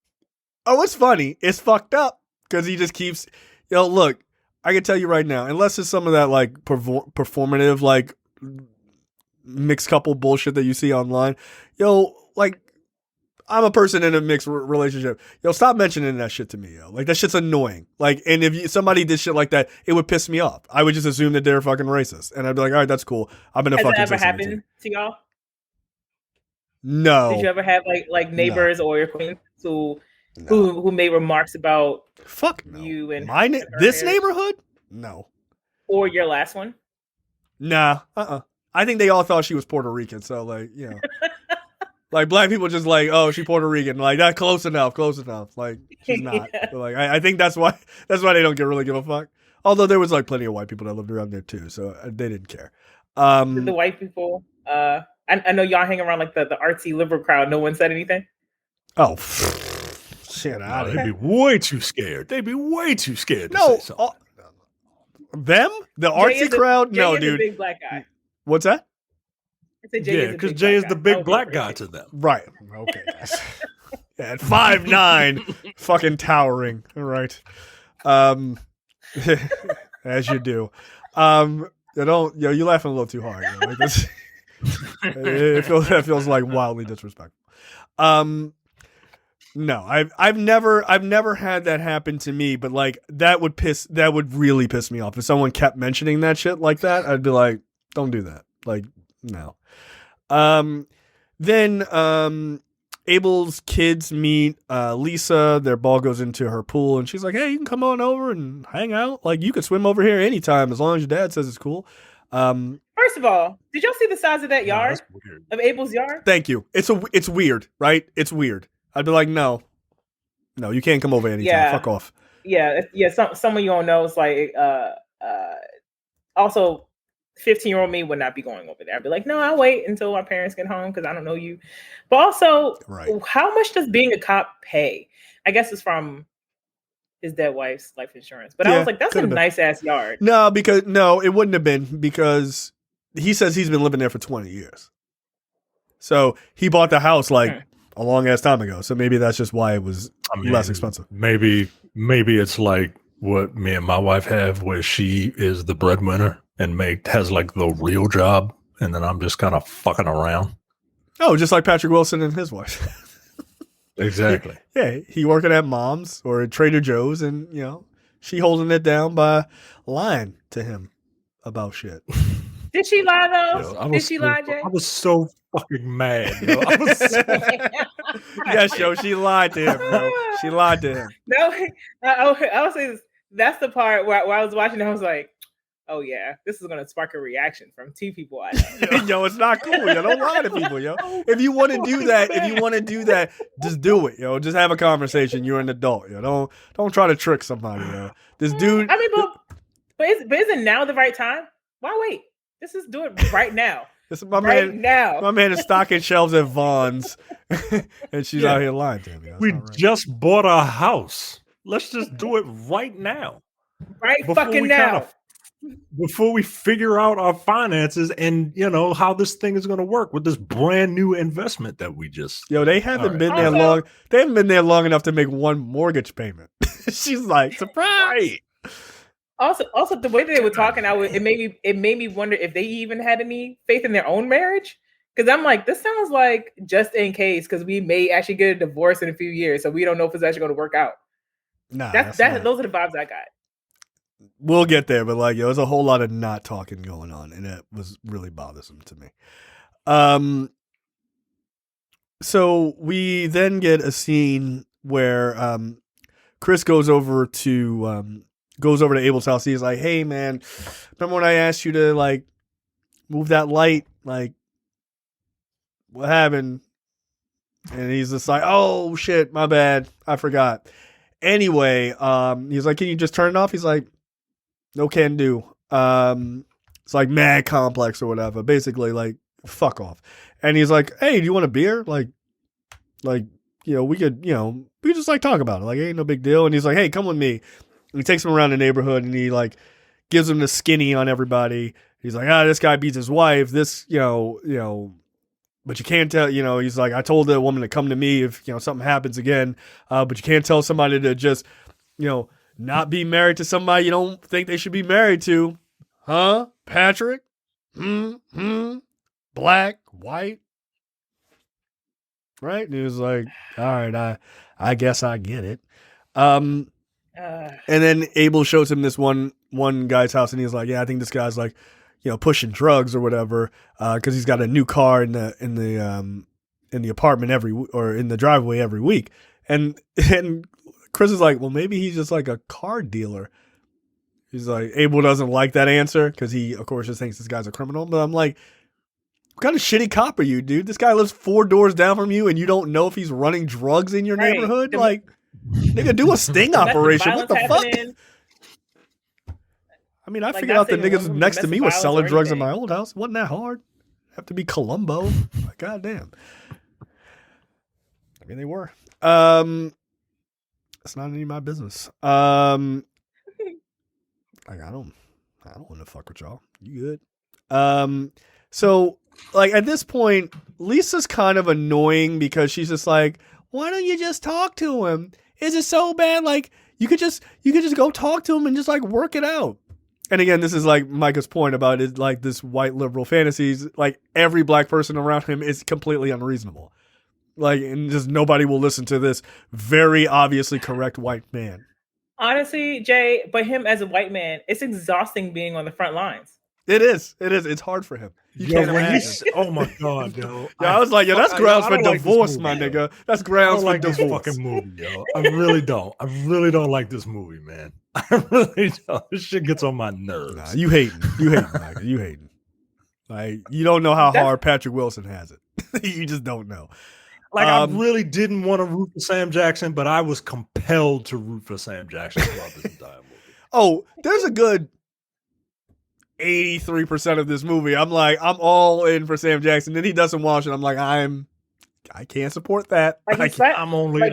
Oh, it's funny. It's fucked up because he just keeps. Yo, look, I can tell you right now, unless it's some of that like performative like mixed couple bullshit that you see online, yo, like, I'm a person in a mixed relationship. Yo, stop mentioning that shit to me, yo. Like, that shit's annoying. Like, and if somebody did shit like that, it would piss me off. I would just assume that they're fucking racist, and I'd be like, all right, that's cool. I'm gonna fucking. Has that ever happened to y'all? No. Did you ever have like neighbors or your acquaintances who made remarks about you and this neighborhood? No. Or your last one? Nah. I think they all thought she was Puerto Rican, so like, you know. Like, black people just like, oh, she's Puerto Rican. Like, that close enough. Like, she's not. Yeah. Like, I think that's why they don't really give a fuck. Although there was like plenty of white people that lived around there too, so they didn't care. The white people, I know y'all hang around like the artsy liberal crowd. No one said anything. Oh, shit! They'd be way too scared. To say something. Them? The artsy crowd? No, dude. Big black guy. What's that? Yeah, because Jay is the big black guy to them. Right. Okay, guys. Yeah, at 5'9", fucking towering. All right. As you do. You're laughing a little too hard. You know? Like this, that feels like wildly disrespectful. No, I've never had that happen to me, but like that would really piss me off if someone kept mentioning that shit like that. I'd be like, don't do that. Like, no. Then Abel's kids meet Lisa. Their ball goes into her pool, and she's like, "Hey, you can come on over and hang out. Like, you could swim over here anytime as long as your dad says it's cool." First of all, did y'all see the size of that yard of Abel's yard? Thank you. It's weird, right? It's weird. I'd be like, no, you can't come over anytime. Yeah. Fuck off. Yeah. Some of you don't know. It's like, also 15-year-old me would not be going over there. I'd be like, no, I'll wait until my parents get home because I don't know you. But also, right. How much does being a cop pay? I guess it's from his dead wife's life insurance. But I was like, that's a nice ass yard. No, it wouldn't have been, because he says he's been living there for 20 years. So he bought the house like a long ass time ago. So maybe that's just why it was less expensive. Maybe it's like what me and my wife have, where she is the breadwinner and has like the real job, and then I'm just kind of fucking around. Oh, just like Patrick Wilson and his wife. Exactly. Yeah, he working at Mom's or at Trader Joe's, and she holding it down by lying to him about shit. Did she lie though? Did she lie, Jay? I was so fucking mad. Yes, yo, she lied to him. Bro. She lied to him. No, I would say that's the part where I was watching. I was like, oh yeah, this is gonna spark a reaction from two people I know. Yo, it's not cool. Yo, don't lie to people, yo. If you want to do that, just do it, yo. Just have a conversation. You're an adult, yo. Don't try to trick somebody, yo. This dude. I mean, but isn't now the right time? Why wait? This is do it right now. My man is stocking shelves at Vaughn's, and she's out here lying to him. We just bought a house. Let's just do it right now. Right fucking now. Before we figure out our finances and how this thing is going to work with this brand new investment that we just. They haven't been there long. They haven't been there long enough to make one mortgage payment. She's like, surprise. Also, the way they were talking, it made me wonder if they even had any faith in their own marriage. Because I'm like, this sounds like just in case, because we may actually get a divorce in a few years, so we don't know if it's actually going to work out. Nah, those are the vibes I got. We'll get there, but there's a whole lot of not talking going on, and it was really bothersome to me. So we then get a scene where Chris goes over to Abel's house. He's like, "Hey, man, remember when I asked you to move that light? What happened?" And he's just like, "Oh shit, my bad, I forgot." Anyway, he's like, "Can you just turn it off?" He's like, "No can do." It's like mad complex or whatever. Basically, fuck off. And he's like, "Hey, do you want a beer? We could just talk about it. It ain't no big deal." And he's like, "Hey, come with me." And he takes him around the neighborhood and he gives him the skinny on everybody. He's like, "This guy beats his wife. This, but you can't tell, he's like, I told the woman to come to me if, something happens again. But you can't tell somebody to just, not be married to somebody you don't think they should be married to. Huh? Patrick? Black? White?" Right? And he was like, "All right, I guess I get it." And then Abel shows him this one guy's house, and he's like, "Yeah, I think this guy's pushing drugs or whatever, because he's got a new car in the apartment in the driveway every week." And Chris is like, "Well, maybe he's just a car dealer." He's like, Abel doesn't like that answer because he, of course, just thinks this guy's a criminal. But I'm like, what kind of shitty cop are you, dude? This guy lives 4 doors down from you, and you don't know if he's running drugs in your neighborhood? Nigga, do a sting operation. What the fuck? I mean, I figured out the niggas next to me was selling drugs in my old house. It wasn't that hard. Have to be Columbo. God damn. I mean, they were. It's not any of my business. I don't want to fuck with y'all. You good? So at this point, Lisa's kind of annoying because she's just like, "Why don't you just talk to him? Is it so bad? You could just go talk to him and just work it out." And again, this is Micah's point about it, this white liberal fantasies. Every black person around him is completely unreasonable. And just nobody will listen to this very obviously correct white man. Honestly, Jay, but him as a white man, it's exhausting being on the front lines. It is. It's hard for him. You can't imagine. Oh my god, yo! I was like, that's grounds for divorce, my nigga. That's grounds for divorce. This fucking movie, yo. I really don't. I really don't like this movie, man. I really don't. This shit gets on my nerves. Nah, you hating, Micah. You hating. You don't know how hard Patrick Wilson has it. You just don't know. I really didn't want to root for Sam Jackson, but I was compelled to root for Sam Jackson throughout this entire movie. Oh, there's a good 83% of this movie. I'm all in for Sam Jackson. Then he does some washing. I'm like, I can't support that. I'm only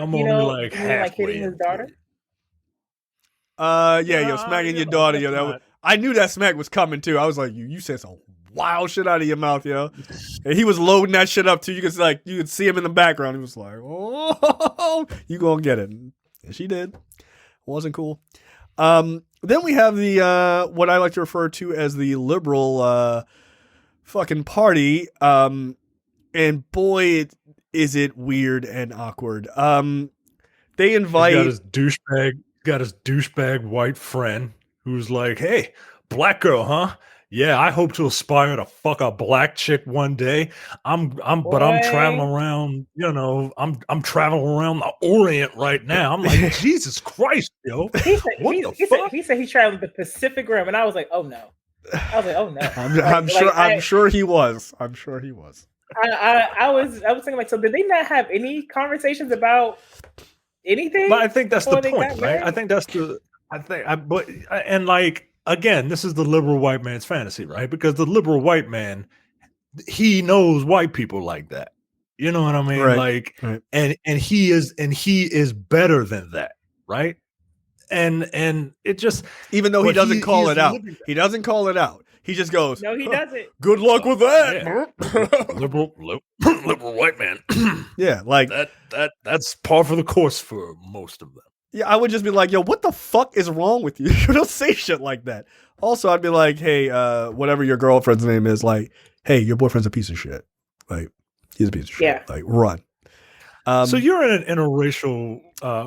halfway hitting his daughter. Smacking your daughter. Yo, I knew that smack was coming too. I was like, you said some wild shit out of your mouth, yo. And he was loading that shit up too. You could see him in the background. He was like, "Oh, you gonna get it?" And she did. Wasn't cool. Then we have the what I like to refer to as the liberal fucking party. And boy, is it weird and awkward. They invite got his douchebag white friend who's like, "Hey, black girl, huh? Yeah, I hope to aspire to fuck a black chick one day. I'm traveling around, I'm traveling around the Orient right now." I'm like, Jesus Christ, yo. He said he traveled the Pacific Rim, and I was like, oh no. I'm sure he was. I was thinking so did they not have any conversations about anything? But I think that's the point, right? I think that's again, this is the liberal white man's fantasy, right? Because the liberal white man, he knows white people like that. You know what I mean? Right. And he is better than that, right? and it just, Even though he but doesn't call is it out. living- He doesn't call it out. He just goes, No, he "Huh, doesn't. good luck with that." liberal white man. Yeah, like that's par for the course for most of them. yeah, I would just be like, yo, what the fuck is wrong with you? You don't say shit like that. Also, I'd be like, hey, whatever your girlfriend's name is, like, hey, your boyfriend's a piece of shit. Like, he's a piece of shit. Yeah. Like, run. So you're in an interracial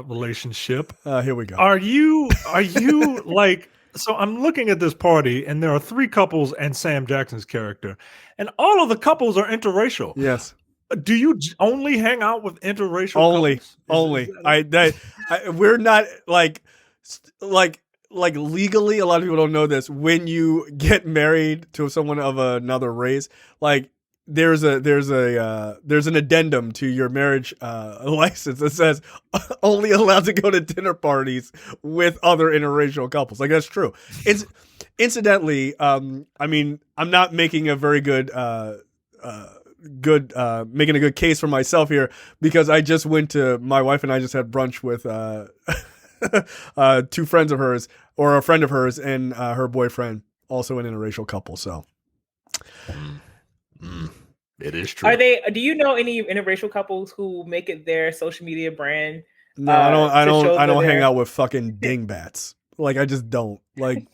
relationship. Here we go. Are you like, so I'm looking at this party and there are 3 couples and Sam Jackson's character, and all of the couples are interracial. Yes. Do you only hang out with interracial Only, couples? only. We're not like legally. A lot of people don't know this. When you get married to someone of another race, like there's an addendum to your marriage license that says only allowed to go to dinner parties with other interracial couples. Like, that's true. It's incidentally, I mean, I'm not making a very good making a good case for myself here, because I just went to, my wife and I just had brunch with 2 friends of hers, or a friend of hers, and her boyfriend, also an interracial couple. So it is true. Are they? Do you know any interracial couples who make it their social media brand? no, I don't hang out with fucking dingbats. Like, I just don't. Like,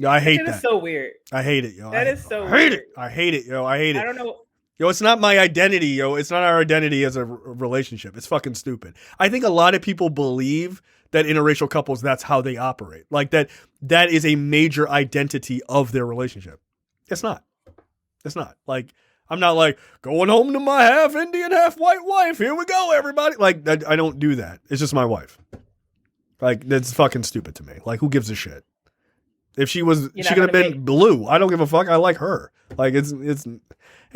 I hate that. It's so weird. I hate it, yo. That is so I hate weird. it. I hate it, yo. I hate it. I don't know. Yo, it's not my identity, yo. It's not our identity as a relationship. It's fucking stupid. I think a lot of people believe that interracial couples, that's how they operate. Like, that is a major identity of their relationship. It's not. It's not. Like, I'm not like, going home to my half Indian, half white wife. Here we go, everybody. Like, I don't do that. It's just my wife. Like, that's fucking stupid to me. Like, who gives a shit? If she was, she could have been blue. I don't give a fuck. I like her. Like, it's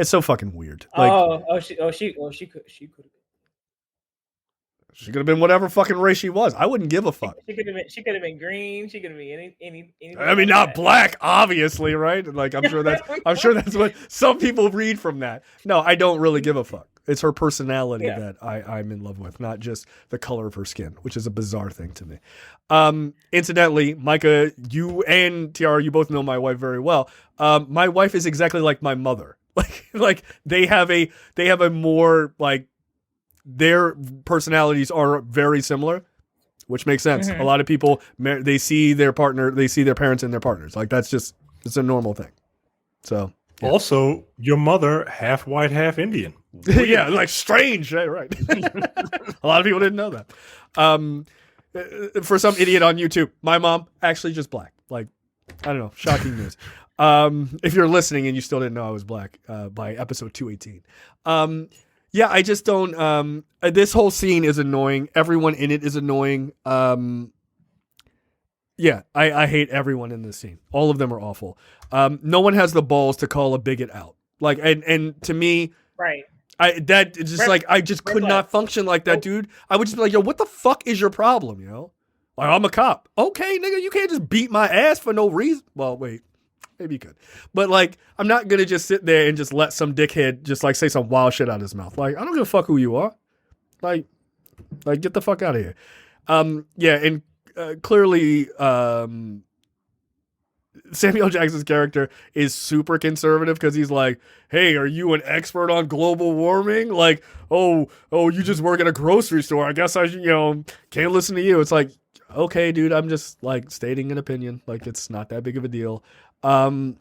so fucking weird. Like, she could have. She could have been whatever fucking race she was. I wouldn't give a fuck. She could have been green. She could have been any. I mean, not black, obviously, right? Like, I'm sure that's what some people read from that. No, I don't really give a fuck. It's her personality that I'm in love with, not just the color of her skin, which is a bizarre thing to me. Incidentally, Micah, you and Tiara, you both know my wife very well. My wife is exactly like my mother. Like they have a more, like, their personalities are very similar, which makes sense. Mm-hmm. A lot of people, they see their partner, they see their parents and their partners. Like, it's a normal thing. So yeah. Also, your mother, half white, half Indian. Yeah, like, strange, right? A lot of people didn't know that. For some idiot on YouTube, my mom actually just black. Like, I don't know, shocking news. If you're listening and you still didn't know I was black, by episode 218. Yeah, I just don't. This whole scene is annoying. Everyone in it is annoying. Yeah, I hate everyone in this scene. All of them are awful. No one has the balls to call a bigot out. Like, and to me, right. I just could not function like that, dude. I would just be like, yo, what the fuck is your problem, yo? Like, I'm a cop. Okay, nigga, you can't just beat my ass for no reason. Well, wait. Maybe you could. But, like, I'm not going to just sit there and just let some dickhead just, like, say some wild shit out of his mouth. Like, I don't give a fuck who you are. Like get the fuck out of here. Yeah, and clearly Samuel Jackson's character is super conservative because he's like, hey, are you an expert on global warming? Like, oh, you just work at a grocery store. I guess I can't listen to you. It's like, okay, dude, I'm just, like, stating an opinion. Like, it's not that big of a deal. And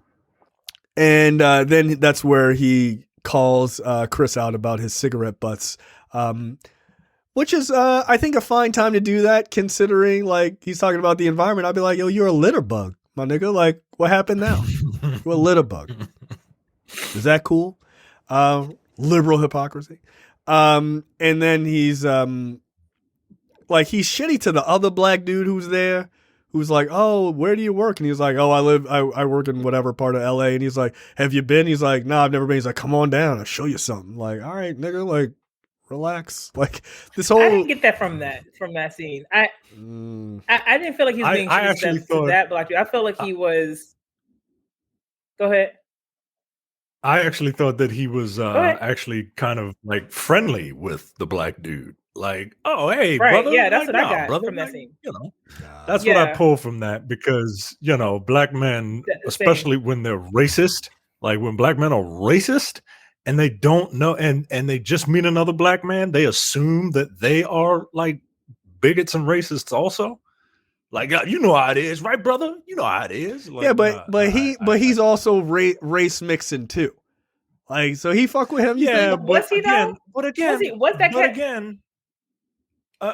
then that's where he calls Chris out about his cigarette butts, which is, I think, a fine time to do that, considering, like, he's talking about the environment. I'd be like, yo, you're a litter bug, my nigga. Like, what happened now? You're a litter bug. Is that cool? Liberal hypocrisy. And then he's like, he's shitty to the other black dude who's there, who's like, oh, where do you work? And he's like, oh, I work in whatever part of LA. And he's like, have you been? He's like, no, I've never been. He's like, come on down, I'll show you something. Like, all right, nigga, like, relax. Like, this whole, I didn't get that from that scene. I didn't feel like he was being shitty to that black dude. I felt like he was. Go ahead. I actually thought that he was actually kind of, like, friendly with the black dude. Like, oh, hey, Right. brother. Yeah, that's like, what I nah, got brother. from that Like, scene. you know, Nah. that's what I Yeah. pull from that because, you know, black men, Same. especially when they're racist, like when black men are racist and they don't know, and they just meet another black man, they assume that they are like bigots and racists also. Like, you know how it is, right, brother? You know how it is. Like, Yeah, but he's also race mixing too. Like, so he fuck with him. You yeah, think? Was but he though? again, What's that cat?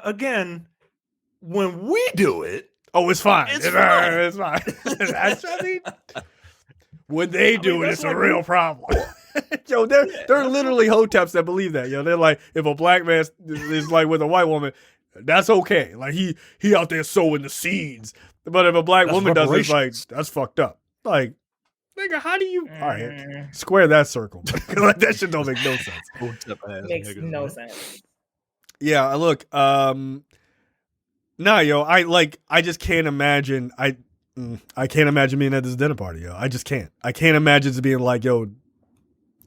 again, when we do it, Oh, it's fine. It's fine. It's fine. I mean, when they do it, it's that's a like real problem. Yo, there are literally hoteps that believe that. Yo, they're like, if a black man is like with a white woman, that's okay. Like he out there sowing the seeds. But if a black That's woman does it, it's like reparations. that's fucked up. Like, nigga, how do you? All right, square that circle. Like, that shit don't make no sense. Makes no sense. Yeah, look, nah, yo, I just can't imagine. I can't imagine being at this dinner party, yo. I just can't. I can't imagine just being like, yo,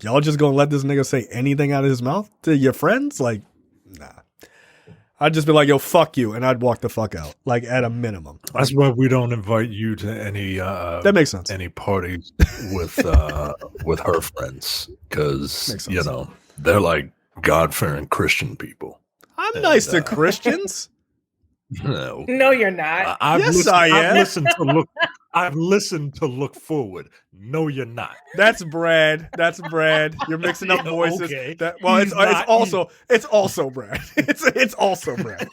y'all just gonna let this nigga say anything out of his mouth to your friends? Like, nah. I'd just be like, yo, fuck you, and I'd walk the fuck out, like at a minimum. That's why we don't invite you to any That makes sense. any parties with her friends because you know they're like God-fearing Christian people. I'm nice to Christians. No, you're not. Yes, I am. I've listened to look forward. No, you're not. That's Brad. You're mixing up voices. Okay. It's also Brad. It's also Brad.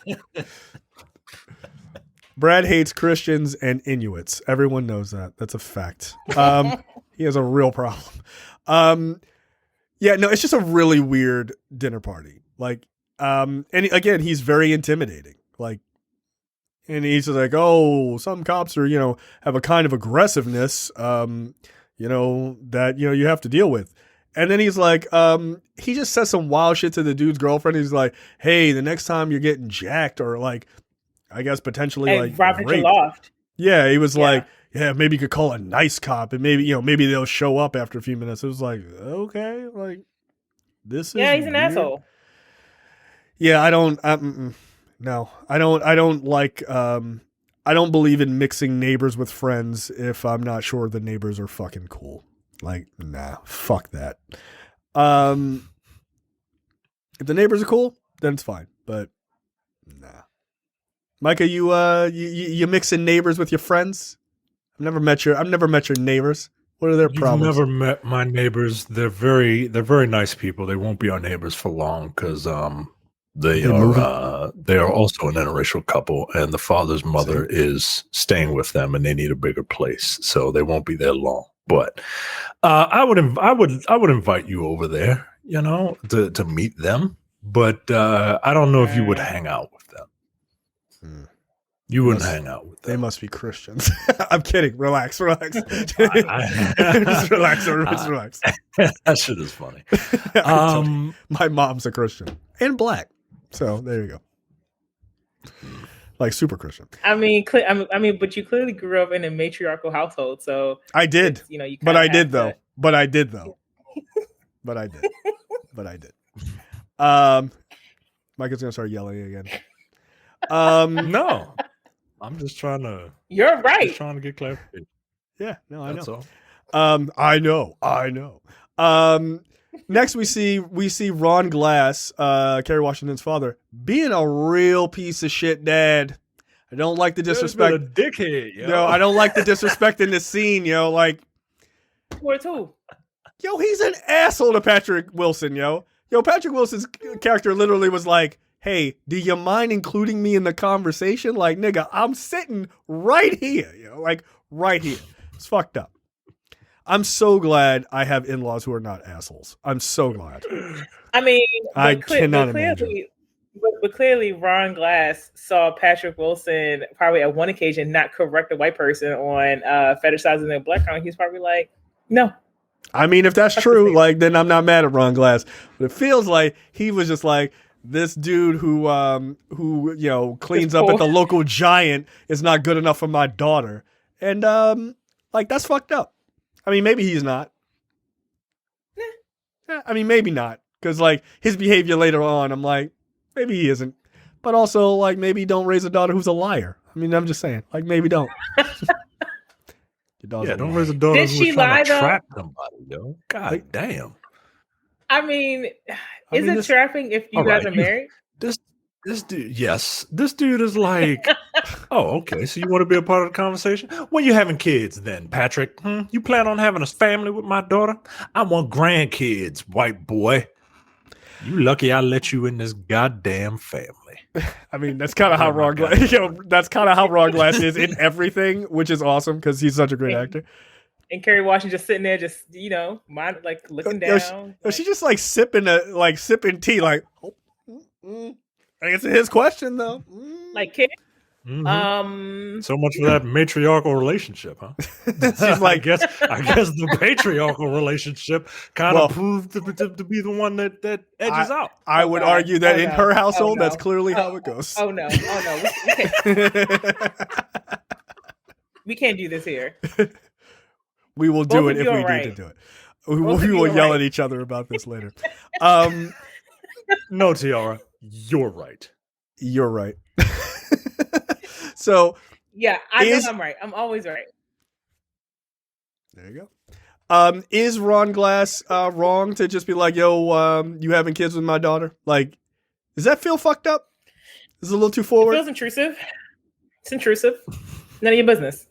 Brad hates Christians and Inuits. Everyone knows that. That's a fact. He has a real problem. Yeah, no, it's just a really weird dinner party. Like, and again, he's very intimidating. Like, and he's just like, oh, some cops are, have a kind of aggressiveness, that, you have to deal with. And then he's like, he just says some wild shit to the dude's girlfriend. He's like, hey, the next time you're getting jacked or like, I guess potentially like robbed at your raped. loft. Yeah, he was like, yeah, maybe you could call a nice cop and maybe they'll show up after a few minutes. It was like, okay, like this is he's an weird. asshole. Yeah, I don't like I don't believe in mixing neighbors with friends if I'm not sure the neighbors are fucking cool. Like, nah, fuck that. If the neighbors are cool, then it's fine. But nah. Micah, you mixing neighbors with your friends? I've never met your neighbors. What are their problems? You've never met my neighbors. They're very nice people. They won't be our neighbors for long because they are also an interracial couple, and the father's mother is staying with them, and they need a bigger place, so they won't be there long. But I would invite you over there, to meet them. But I don't know if you would hang out with them. You wouldn't hang out with them. They must be Christians. I'm kidding. Relax. Just relax. That shit is funny. My mom's a Christian and black. So there you go. Like super Christian. I mean, but you clearly grew up in a matriarchal household, so I did. But I did though. Micah's gonna start yelling again. No, I'm just trying to. You're right. Just trying to get clarification. Yeah, no, I That's know. all. I know. Next, we see Ron Glass, Kerry Washington's father, being a real piece of shit dad. I don't like the disrespect. A dickhead, yo. No, I don't like the disrespect in this scene, yo. Like, towards who? Yo, he's an asshole to Patrick Wilson, yo. Yo, Patrick Wilson's character literally was like, hey, do you mind including me in the conversation? Like, nigga, I'm sitting right here, yo. Like, right here. It's fucked up. I'm so glad I have in-laws who are not assholes. I'm so glad. I mean, I cannot imagine. But clearly, Ron Glass saw Patrick Wilson probably at one occasion not correct a white person on fetishizing their black guy. He's probably like, no. I mean, if that's true, like, then I'm not mad at Ron Glass. But it feels like he was just like, this dude who cleans up at the local Giant is not good enough for my daughter. And like, that's fucked up. I mean, maybe he's not. Yeah, I mean, maybe not. Because, like, his behavior later on, I'm like, maybe he isn't. But also, like, maybe don't raise a daughter who's a liar. I mean, I'm just saying, like, maybe don't. Yeah, don't raise a daughter Did who's she trying lie, to though? trap somebody, yo. God damn. I mean, is it trapping if you guys are married? This dude, yes. This dude is like, oh, okay. So you want to be a part of the conversation? When you having kids then, Patrick? You plan on having a family with my daughter? I want grandkids, white boy. You lucky I let you in this goddamn family. I mean, that's kind of how Ron Glass. That's kind of how Ron Glass is in everything, which is awesome because he's such a great actor. And Kerry Washington just sitting there, just mind, like looking down. She just like sipping tea, like. I guess his question though. Like kid. Mm-hmm. So much for that matriarchal relationship, huh? She's like, I guess the patriarchal relationship kind of proved to be the one that edges out. I would argue that in her household, that's clearly how it goes. Oh no! We can't do this here. We will do it if we need to do it. We will yell at each other about this later. No, Tiara, you're right. You're right. So yeah, I know I'm right. I'm always right. There you go. Is Ron Glass wrong to just be like, yo, you having kids with my daughter? Like, does that feel fucked up? Is it a little too forward? It feels intrusive. It's intrusive. None of your business.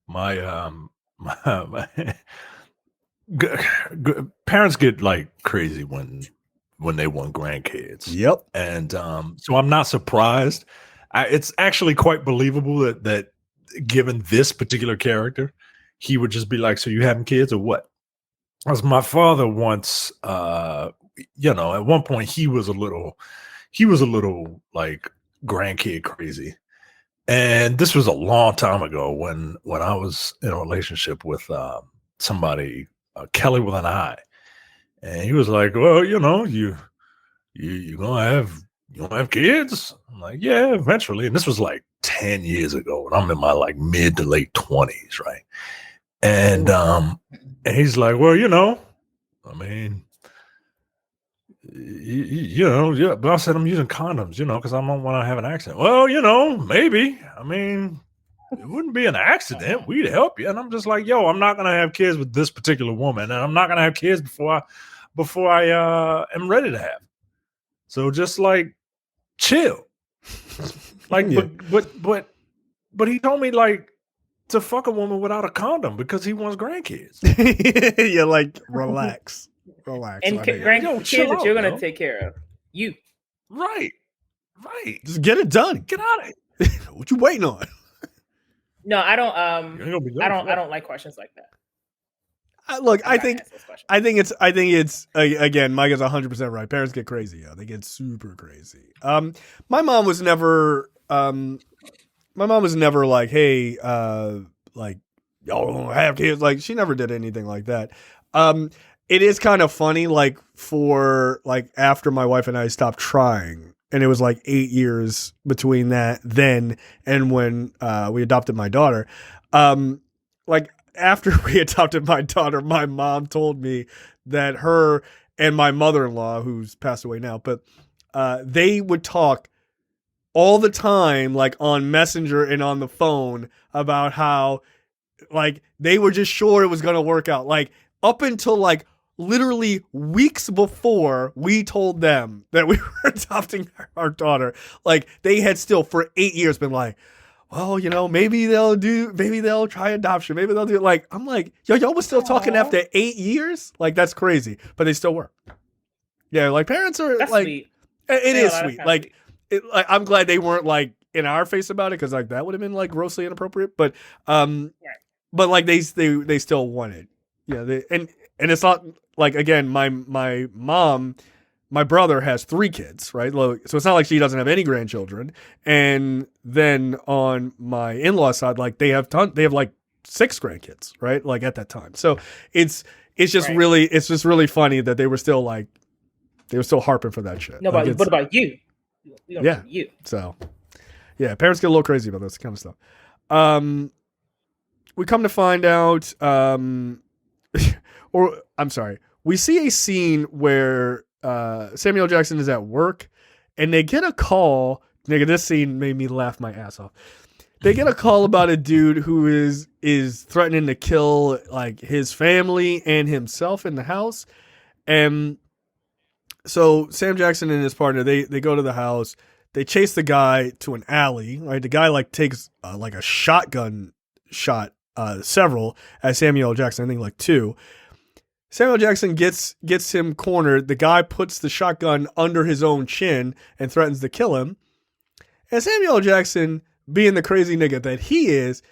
My parents get like crazy when they want grandkids. Yep. And so I'm not surprised. It's actually quite believable that given this particular character, he would just be like, so you having kids or what? As my father once, at one point he was a little like grandkid crazy. And this was a long time ago when I was in a relationship with somebody, Kelly with an I. And he was like, well, you gonna have kids? I'm like, yeah, eventually. And this was like 10 years ago, and I'm in my like mid to late 20s, right? And he's like, well, I mean, yeah. But I said I'm using condoms, because I don't want to have an accident. Well, maybe. I mean, it wouldn't be an accident. We'd help you. And I'm just like, yo, I'm not gonna have kids with this particular woman, and I'm not gonna have kids before I am ready to have. So just like chill. Like, yeah. but he told me like to fuck a woman without a condom because he wants grandkids. You're like, relax. And grandkids that you're gonna take care of. You. Right. Just get it done. Get out of here. What you waiting on? No, I don't. I don't like questions like that. Look, I think it's again, Mike is 100% right. Parents get crazy. Yeah, they get super crazy. My mom was never like, hey, like, y'all have kids. Like, she never did anything like that. It is kind of funny, like, for like after my wife and I stopped trying, and it was like 8 years between that then and when we adopted my daughter. Like, after we adopted my daughter, my mom told me that her and my mother-in-law, who's passed away now, but they would talk all the time, like on Messenger and on the phone, about how like they were just sure it was going to work out. Like up until like literally weeks before we told them that we were adopting our daughter, like they had still for 8 years been like, well, maybe they'll try adoption. Maybe they'll do it. Like, I'm like, y'all was still talking after 8 years? Like, that's crazy. But they still were. Yeah, like parents are that's like, sweet. It is sweet. Like, I'm glad they weren't like in our face about it, because like that would have been like grossly inappropriate. But but like they still wanted. Yeah, and it's not like, again, my mom, my brother has 3 kids, right? So it's not like she doesn't have any grandchildren. And then on my in-law side, like they have like 6 grandkids, right? Like at that time. So it's just really, it's just really funny that they were still harping for that shit. No, like, but what about you? Yeah. You. So yeah, parents get a little crazy about this kind of stuff. We come to find out, we see a scene where Samuel Jackson is at work, and they get a call. Nigga, this scene made me laugh my ass off. They get a call about a dude who is threatening to kill like his family and himself in the house. And so Sam Jackson and his partner, they go to the house. They chase the guy to an alley, right? The guy like takes like a shotgun shot, several at Samuel L. Jackson, I think like 2. Samuel Jackson gets him cornered. The guy puts the shotgun under his own chin and threatens to kill him. And Samuel L. Jackson, being the crazy nigga that he is,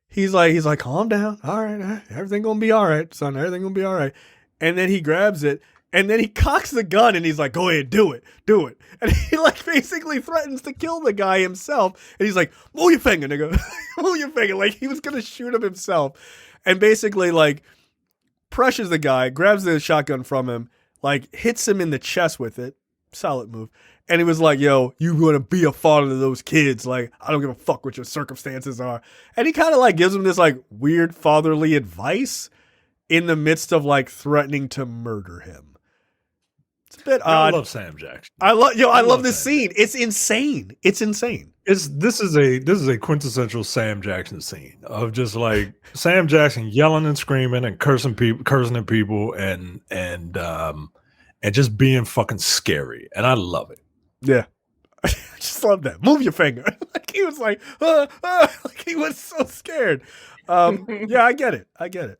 he's like, calm down. All right, everything gonna be all right, son. Everything gonna be all right. And then he grabs it, and then he cocks the gun, and he's like, go ahead, do it. And he like basically threatens to kill the guy himself. And he's like, move your finger, nigga. Move your finger. Like he was gonna shoot him himself. And basically like pressures the guy, grabs the shotgun from him, like hits him in the chest with it. Solid move. And he was like, yo, you gonna be a father to those kids. Like, I don't give a fuck what your circumstances are. And he kind of like gives him this like weird fatherly advice in the midst of like threatening to murder him. It's a bit odd. I love Sam Jackson. I love this scene. It's insane. It's insane. This is a quintessential Sam Jackson scene of just like Sam Jackson yelling and screaming and cursing at people and just being fucking scary. And I love it. Yeah. I just love that. Move your finger. Like he was like, like he was so scared. Yeah, I get it.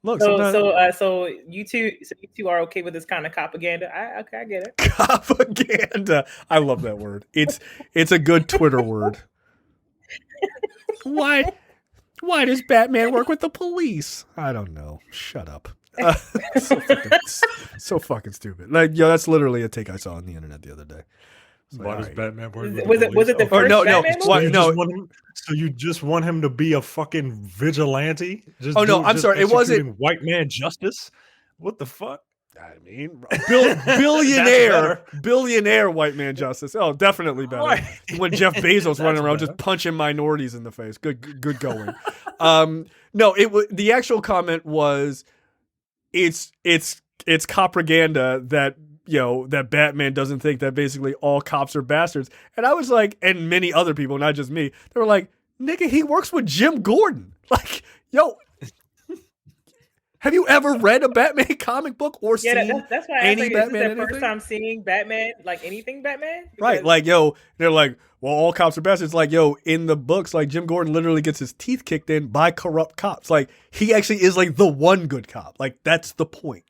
Look, so you two are okay with this kind of propaganda? I get it. Propaganda. I love that word. It's a good Twitter word. Why does Batman work with the police? I don't know. Shut up. So fucking stupid. Like, yo, that's literally a take I saw on the internet the other day. Like, why does Batman work? Was it the first Batman movie? So you just want him to be a fucking vigilante? I'm sorry. It wasn't white man justice. What the fuck? I mean, billionaire white man justice. Oh, definitely better. Right. When Jeff Bezos running around just punching minorities in the face. Good going. No, the actual comment was, it's propaganda that, you know, that Batman doesn't think that basically all cops are bastards. And I was like, and many other people, not just me, they were like, nigga, he works with Jim Gordon. Like, yo, have you ever read a Batman comic book or seen that's why any Batman? This is the first time seeing Batman, like anything Batman? Because right, like, yo, they're like, well, all cops are bastards. Like, yo, in the books, like, Jim Gordon literally gets his teeth kicked in by corrupt cops. Like, he actually is, like, the one good cop. Like, that's the point.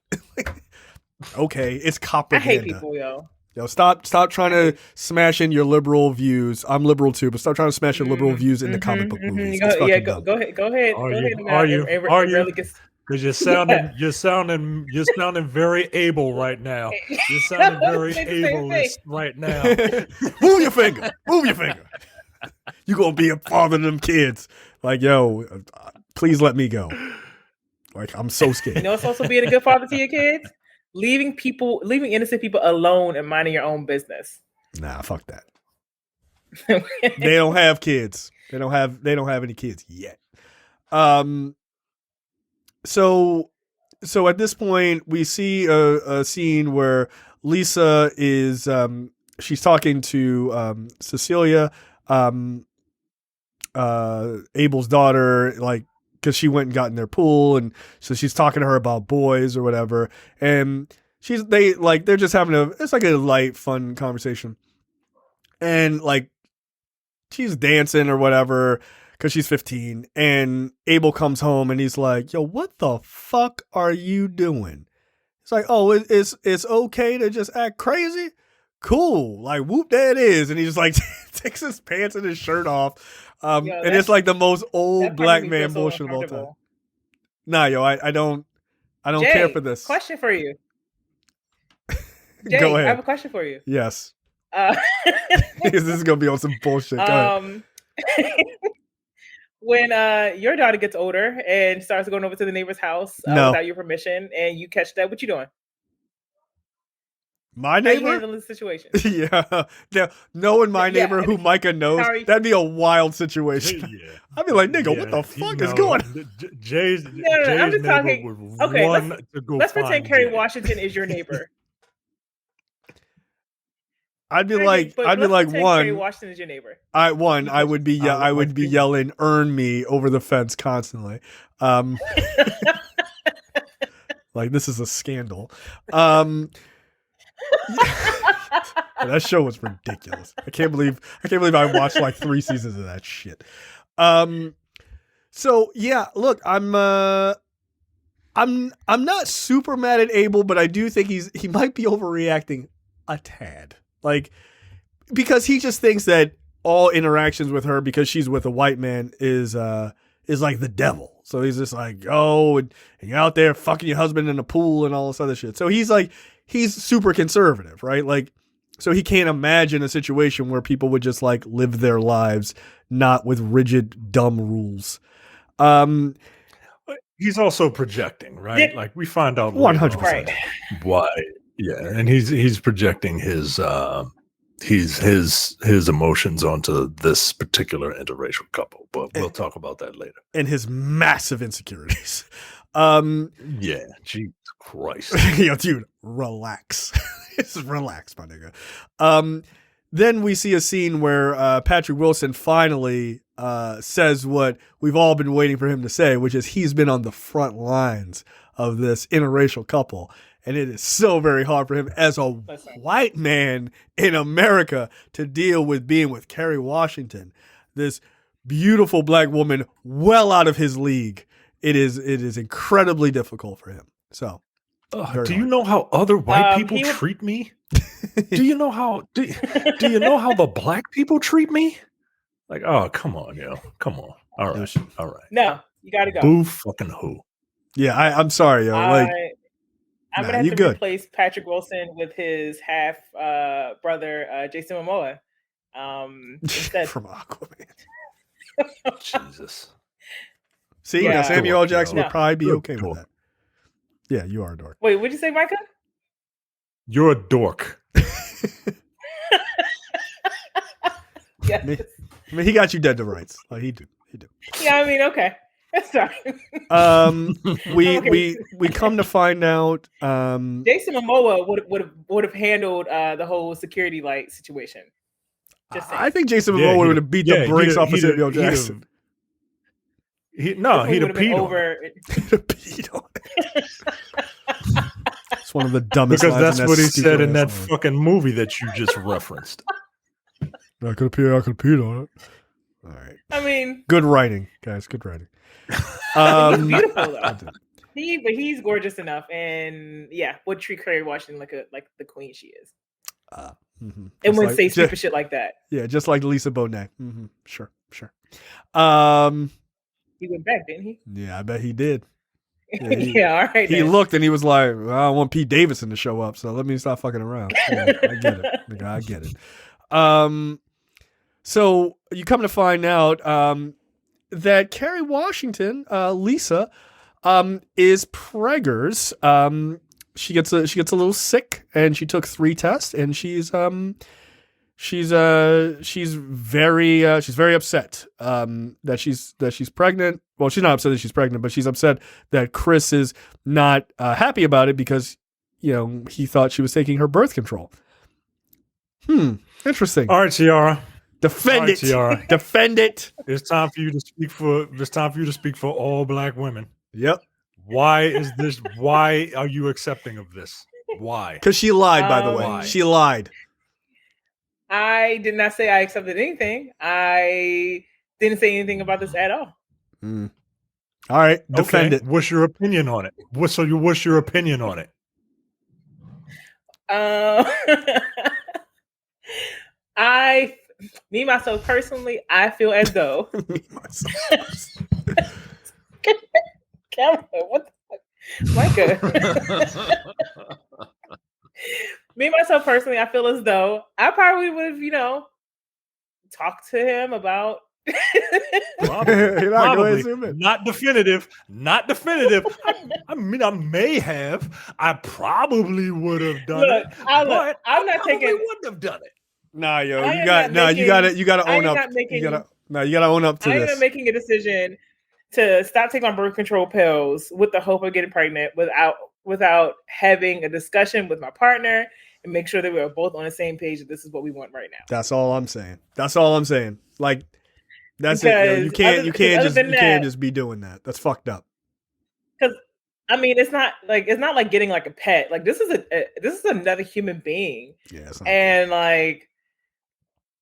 Okay, it's propaganda. I hate people, yo. Yo, stop trying to smash in your liberal views. I'm liberal too, but stop trying to smash your liberal views into comic book movies. Go ahead. Are you? Because you're sounding very able right now. You're sounding very ableist right now. Move your finger. You gonna be a father to them kids? Like, yo, please let me go. Like, I'm so scared. You know, it's also being a good father to your kids. Leaving innocent people alone and minding your own business. Nah, fuck that. They don't have kids. They don't have any kids yet. So at this point we see a scene where Lisa is she's talking to Cecilia, Abel's daughter, like, because she went and got in their pool, and so she's talking to her about boys or whatever, and they're just having it's like a light, fun conversation, and like she's dancing or whatever because she's 15, and Abel comes home and he's like, yo, what the fuck are you doing? It's like, oh, it's okay to just act crazy? Cool. Like, whoop, there it is. And he just like takes his pants and his shirt off. And it's like the most old black man bullshit of all time. Nah, yo, I don't Jay, care for this. Question for you. Jay, Go ahead. I have a question for you. Yes. This is gonna be on some bullshit. Go ahead. When your daughter gets older and starts going over to the neighbor's house without your permission, and you catch that, what you doing? My neighbor? How you handling the situation? Yeah. Knowing my neighbor who Micah knows, that'd be a wild situation. Yeah. I'd be like, nigga, what the fuck is going on? Jay's I'm just talking. Okay, let's pretend Kerry Jay. Washington is your neighbor. I'd be Okay, like, but I'd be let's like pretend Kerry one. Washington is your neighbor. I would be, I I would like be you. yelling, "Earn me" over the fence constantly. Like this is a scandal. That show was ridiculous. I can't believe I watched like 3 seasons of that shit. So yeah, look, I'm not super mad at Abel, but I do think he might be overreacting a tad. Like, because he just thinks that all interactions with her, because she's with a white man, is like the devil. So he's just like, oh, and you're out there fucking your husband in the pool and all this other shit. So he's super conservative, right? Like, so he can't imagine a situation where people would just like live their lives not with rigid, dumb rules. He's also projecting, right? Like we find out 100%. Right. why. Yeah, and he's projecting his emotions onto this particular interracial couple, but we'll talk about that later. And his massive insecurities. Yeah, Jesus Christ. Yo, dude, relax. Just relax, my nigga. Then we see a scene where Patrick Wilson finally says what we've all been waiting for him to say, which is he's been on the front lines of this interracial couple. And it is so very hard for him as a white man in America to deal with being with Kerry Washington, this beautiful black woman well out of his league. It is incredibly difficult for him. So, do you know how other white people treat me? Do you know how do you know how the black people treat me? Like, oh, come on, yo, come on. All right. No, you gotta go. Boo fucking who? Yeah, I'm sorry, yo. I'm gonna have to replace Patrick Wilson with his half brother, Jason Momoa. Instead. From Aquaman. Jesus. See, Yeah. Samuel L. Jackson would probably be You're okay a with dork. that. Yeah, you are a dork. Wait, what'd you say, Micah? You're a dork. Yes. I mean, he got you dead to rights. Like he did. Yeah, I mean, okay. Sorry. We come to find out. Jason Momoa would have handled the whole security light situation. Just saying. I think Jason Momoa would have beat the brakes off of Samuel L. Jackson. He'd have peed over. It's one of the dumbest because lines that's in what he stupid said in that ass movie. fucking movie that you just referenced. I could have peed on it. All right. I mean, Good writing, guys. Good writing. he's beautiful though. But he's gorgeous enough, and yeah, would treat Kerry Washington like the queen she is. Mm-hmm. And wouldn't say stupid shit like that. Yeah, just like Lisa Bonet. Mm-hmm. Sure. He went back, didn't he? Yeah, I bet he did. Yeah, all right. He looked and he was like, well, I don't want Pete Davidson to show up, so let me stop fucking around. Yeah, I get it. Nigga, I get it. So you come to find out that Kerry Washington, Lisa, is preggers. She gets a little sick, and she took 3 tests, and she's very upset that she's pregnant. Well, she's not upset that she's pregnant, but she's upset that Chris is not happy about it because he thought she was taking her birth control. Interesting. All right, Ciara. Defend it. Ciara. Defend it. It's time for you to speak for. It's time for you to speak for all black women. Yep. Why is this? Why are you accepting of this? Why? Because she lied. By the way, Why? she lied. I did not say I accepted anything. I didn't say anything about this at all. All right, defend it. What's your opinion on it? What's your opinion on it? Myself personally, I feel as though. Camera, what the fuck? Micah. Myself personally, I feel as though I probably would have, talked to him about. Probably. Not definitive. I mean, I may have. I probably would have done it. But I'm not taking. I wouldn't have done it. Nah, yo, you gotta own up. You gotta own up to this. I am making a decision to stop taking my birth control pills with the hope of getting pregnant without having a discussion with my partner and make sure that we are both on the same page that this is what we want right now. That's all I'm saying. Like, that's Because it. Yo. You can't just be doing that. That's fucked up. Because I mean, it's not like getting like a pet. Like this is another human being. Yeah. And like,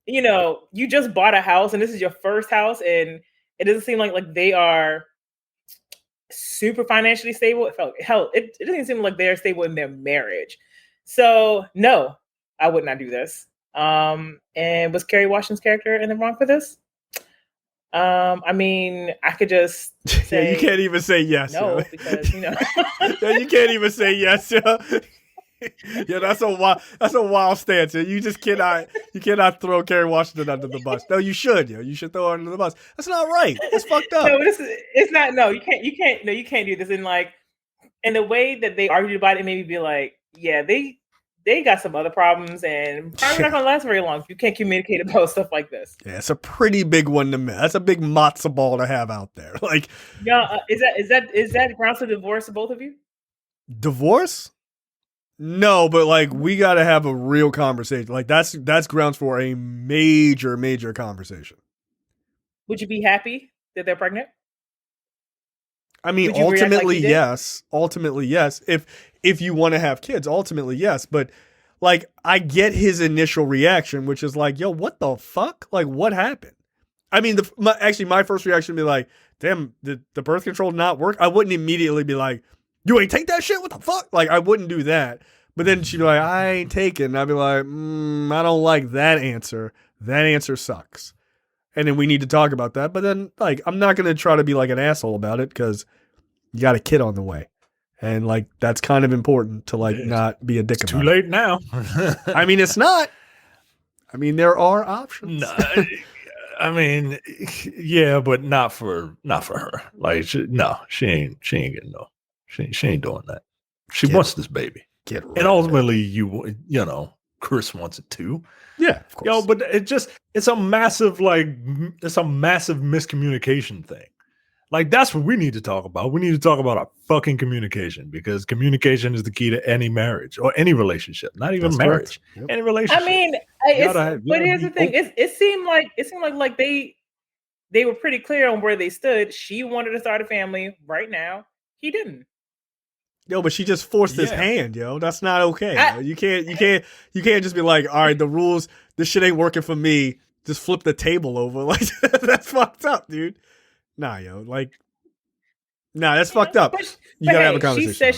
you know, you just bought a house and this is your first house, and it doesn't seem like they are super financially stable. It doesn't seem like they're stable in their marriage. So no, I would not do this. And was Kerry Washington's character in the wrong for this? I mean, I could just say yeah, you can't even say yes. No, yo. because you know. Yeah, you can't even say yes. Yo. Yeah, that's a wild stance. You just cannot throw Kerry Washington under the bus. No, you should. You should throw her under the bus. That's not right. That's fucked up. No, it's not. No, you can't do this. And like, in the way that they argued about it, maybe be like, yeah, they got some other problems, and probably not gonna last very long if you can't communicate about stuff like this. Yeah, it's a pretty big one to miss. That's a big matzo ball to have out there. Like, yeah, is that grounds for divorce for both of you? Divorce? No, but like we got to have a real conversation. Like that's grounds for a major conversation. Would you be happy that they're pregnant? I mean, ultimately, yes. Ultimately, yes. If you want to have kids, ultimately, yes. But like, I get his initial reaction, which is like, "Yo, what the fuck? Like, what happened?" I mean, my first reaction would be like, "Damn, did the birth control not work?" I wouldn't immediately be like, "You ain't take that shit? What the fuck?" Like, I wouldn't do that. But then she'd be like, "I ain't taking." I'd be like, "I don't like that answer. That answer sucks." And then we need to talk about that. But then, like, I'm not going to try to be like an asshole about it because you got a kid on the way. And, like, that's kind of important to, like, not be a dick about it. Too late now. I mean, it's not. I mean, there are options. No, I mean, yeah, but not for her. Like, she ain't getting no. She ain't doing that. She wants this baby. Get right. And ultimately, you know, Chris wants it too. Yeah, of course. Yo, but it's a massive miscommunication thing. Like, that's what we need to talk about. We need to talk about our fucking communication, because communication is the key to any marriage or any relationship, not even marriage, any relationship. I mean, but here's the thing. It seemed like they were pretty clear on where they stood. She wanted to start a family right now. He didn't. Yo, but she just forced his hand, yo. That's not okay. You can't just be like, all right, the rules, this shit ain't working for me. Just flip the table over. Like, that's fucked up, dude. Nah, yo. Like, nah, that's fucked up. You gotta have a conversation. She said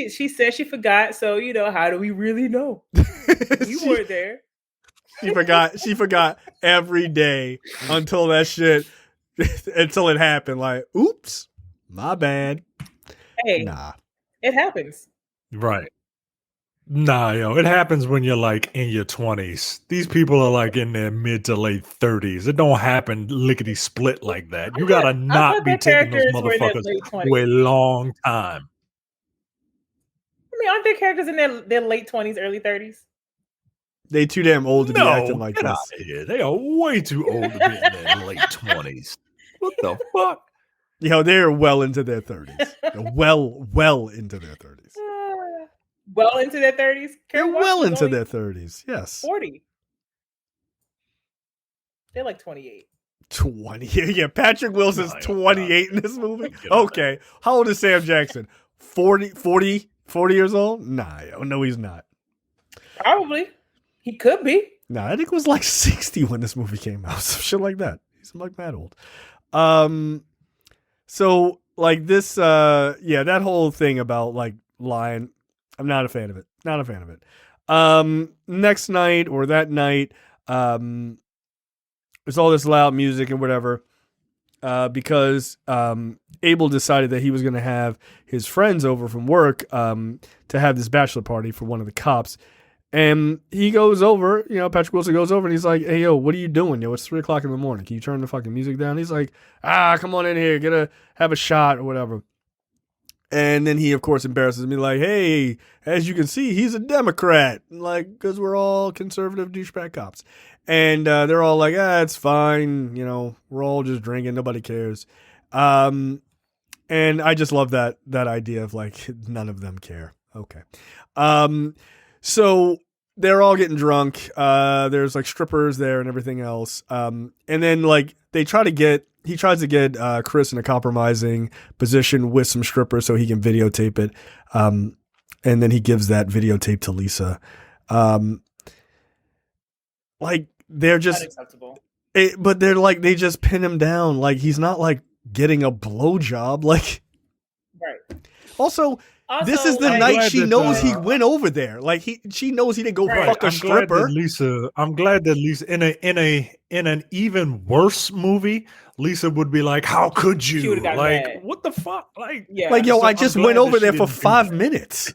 she said she forgot. So, you know, how do we really know? You were there. She forgot every day until that shit, until it happened. Like, oops, my bad. Hey, nah, it happens. Right. Nah, yo, it happens when you're like in your 20s. These people are like in their mid to late 30s. It don't happen lickety split like that. You gotta not be taking those motherfuckers for a long time. I mean, aren't there characters in their late 20s, early 30s? They too damn old to be acting like this. Yeah, they are way too old to be in their late 20s. What the fuck? Yo, they're well into their 30s. well into their 30s. Well into their 30s? They're well into their 30s, yes. 40. They're like 28. 20? Yeah, Patrick Wilson's 28 in this movie? Okay. How old is Sam Jackson? 40 years old? Nah, yo, no, he's not. Probably. He could be. Nah, I think it was like 60 when this movie came out. Some shit like that. He's like that old. So, like this, that whole thing about like lying, I'm not a fan of it. Not a fan of it. Next night or that night, there's all this loud music and whatever, because Abel decided that he was going to have his friends over from work to have this bachelor party for one of the cops. And he goes over, Patrick Wilson goes over and he's like, "Hey, yo, what are you doing? Yo, it's 3:00 in the morning. Can you turn the fucking music down?" He's like, "Come on in here, have a shot or whatever." And then he, of course, embarrasses me like, "Hey, as you can see, he's a Democrat." Like, because we're all conservative douchebag cops. And they're all like, "It's fine. We're all just drinking. Nobody cares." And I just love that idea of like, none of them care. Okay. So they're all getting drunk. There's like strippers there and everything else. And then like he tries to get Chris in a compromising position with some strippers so he can videotape it. And then he gives that videotape to Lisa. Like they're just unacceptable. But they're like, they just pin him down. Like he's not like getting a blowjob. Like, Right. Also, this is the I'm night glad she that, knows he went over there. Like she knows he didn't go fuck a stripper. I'm glad that Lisa in an even worse movie, Lisa would be like, "How could She you? would've got Like, mad. what the fuck? Like, Yeah. Like, yo, So I I'm just glad went that over she there for didn't do 5 that. minutes.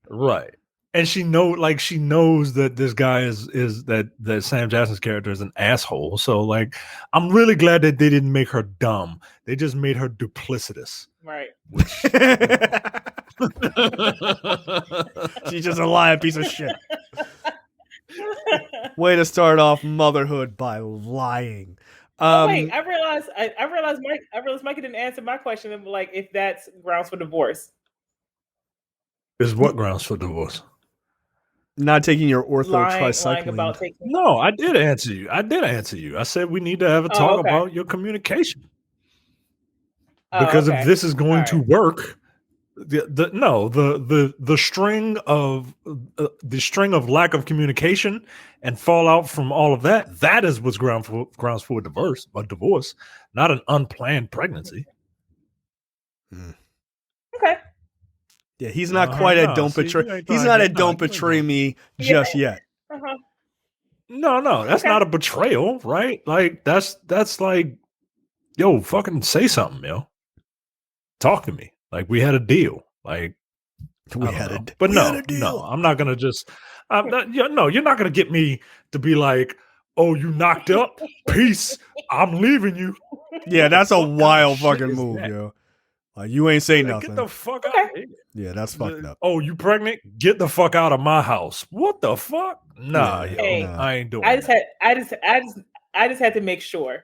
Right. And she knows that this guy is that Sam Jackson's character is an asshole. So like, I'm really glad that they didn't make her dumb. They just made her duplicitous. Right. She's just a lying piece of shit. Way to start off motherhood by lying. Wait, I realized Mike didn't answer my question of like if that's grounds for divorce. Is what grounds for divorce? Not taking your ortho Lying tricycling. about taking. No, I did answer you. I said we need to have a talk okay. about your communication. Oh, Because okay. if this is going All to right. work, the string of lack of communication and fallout from all of that is what's grounds for divorce, not an unplanned pregnancy. Okay. Yeah, he's not quite at don't betray. He's not at don't betray me just yet. Uh-huh. No, that's Okay. not a betrayal, right? Like that's like, yo, fucking say something, yo. Talk to me. Like we had a deal. Like We I had don't know. a But we no, had a deal. no, I'm not gonna just. You're not gonna get me to be like, oh, you knocked up. Peace. I'm leaving you. Yeah, that's a What kind of wild shit fucking is move, that? yo. Like you ain't say Like, nothing. get the fuck Okay. out of here. Yeah, that's fucked up. Oh, you pregnant? Get the fuck out of my house. What the fuck? Nah, Yeah, yo, Hey, I ain't doing I that. just had to make sure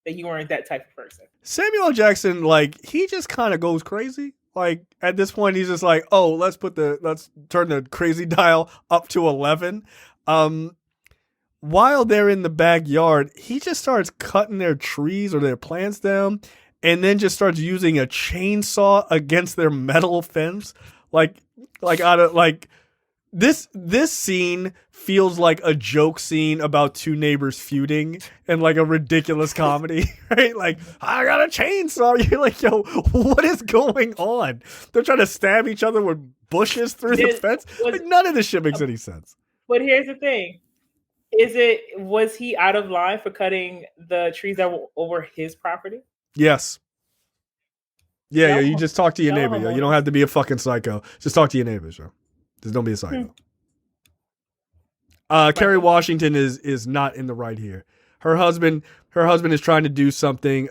that you weren't that type of person. Samuel L. Jackson, like, he just kind of goes crazy. Like at this point, he's just like, oh, let's turn the crazy dial up to 11. While they're in the backyard, he just starts cutting their trees or their plants down, and then just starts using a chainsaw against their metal fence. This scene feels like a joke scene about two neighbors feuding and like a ridiculous comedy, right? Like, I got a chainsaw. You're like, yo, what is going on? They're trying to stab each other with bushes through the fence. Like, none of this shit makes any sense. But here's the thing. Was he out of line for cutting the trees that were over his property? Yes. Yeah, Y'all- you just talk to your y'all neighbor. Yo. You homeowners. don't have to be a fucking psycho. Just talk to your neighbors, yo. Just don't be a psycho. Kerry Washington is not in the right here. Her husband is trying to do something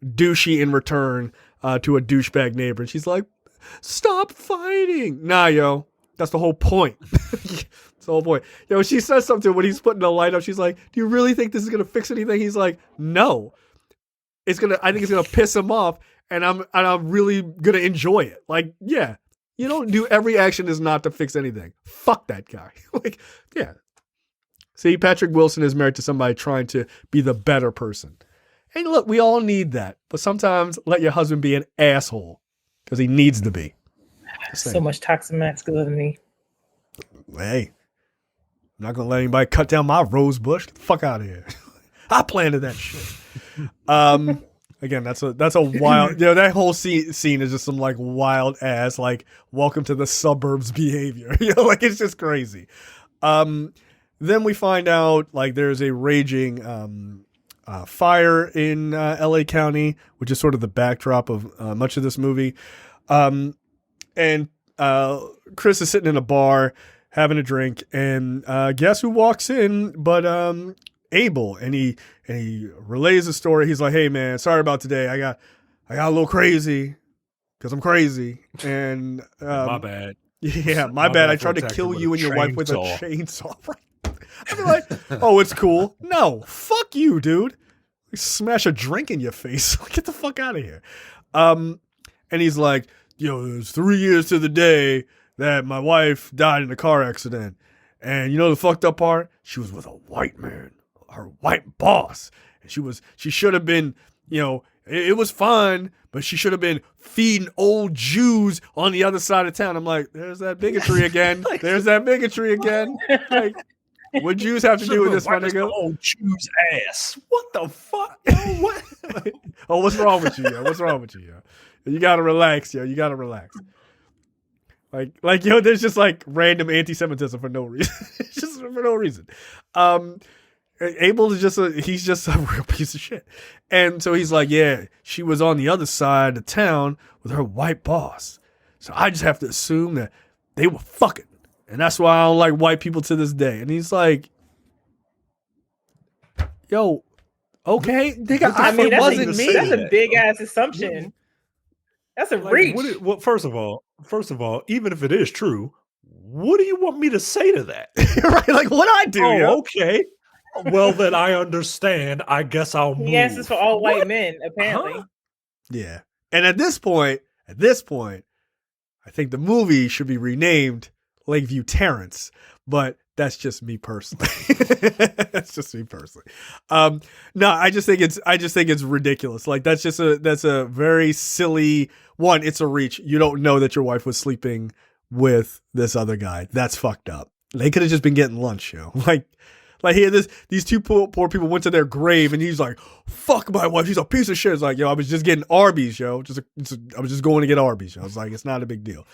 douchey in return to a douchebag neighbor. And she's like, stop fighting. Nah, yo. That's the whole point. That's the whole point. Yo, she says something when he's putting the light up. She's like, do you really think this is gonna fix anything? He's like, no. I think it's gonna piss him off, and I'm really gonna enjoy it. Like, yeah. You don't do every action is not to fix anything. Fuck that guy. Like, yeah. See, Patrick Wilson is married to somebody trying to be the better person. And look, we all need that. But sometimes let your husband be an asshole because he needs to be. Just So saying. much toxic masculinity. Hey, I'm not going to let anybody cut down my rose bush. Get the fuck out of here. I planted that shit. Again, that's a wild, that whole scene is just some like wild ass, like welcome to the suburbs behavior. Like it's just crazy. Then we find out like there's a raging fire in LA County, which is sort of the backdrop of much of this movie. And Chris is sitting in a bar having a drink, and guess who walks in but Abel, and he relays the story. He's like, hey man, sorry about today. I got a little crazy because I'm crazy, and My bad. yeah, my bad. I tried to kill you and your wife with a chainsaw. I'd be like, oh, it's cool. No, fuck you, dude. Smash a drink in your face. Get the fuck out of here. And he's like, it was 3 years to the day that my wife died in a car accident. And you know the fucked up part? She was with a white man, her white boss. And she should have been, it was fine, but she should have been feeding old Jews on the other side of town. I'm like, there's that bigotry again. There's that bigotry again. Like, what Jews have to do with this, my nigga? Old Jew's ass. What the fuck? Yo, what? Oh, what's wrong with you, yo? What's wrong with you, yo? You gotta relax, yo. You gotta relax. Like, there's just like random anti-Semitism for no reason. It's just for no reason. Abel is he's just a real piece of shit. And so he's like, yeah, she was on the other side of town with her white boss. So I just have to assume that they were fucking. And that's why I don't like white people to this day. And he's like, yo, okay. Nigga, it wasn't me. That's a big ass assumption. That's a reach. Well, first of all, even if it is true, what do you want me to say to that? Right? Like, what I do? Oh, okay. Well, then I understand. I guess I'll move. He answers for all white men, apparently. Huh? Yeah. And at this point, I think the movie should be renamed Lakeview Terrace, but that's just me personally. That's just me personally. No, I just think it's ridiculous. Like that's a very silly one. It's a reach. You don't know that your wife was sleeping with this other guy. That's fucked up. They could have just been getting lunch, Like here, these two poor people went to their grave, and he's like, "Fuck my wife. She's a piece of shit." It's like, I was just getting Arby's, I was just going to get Arby's. I was like, it's not a big deal.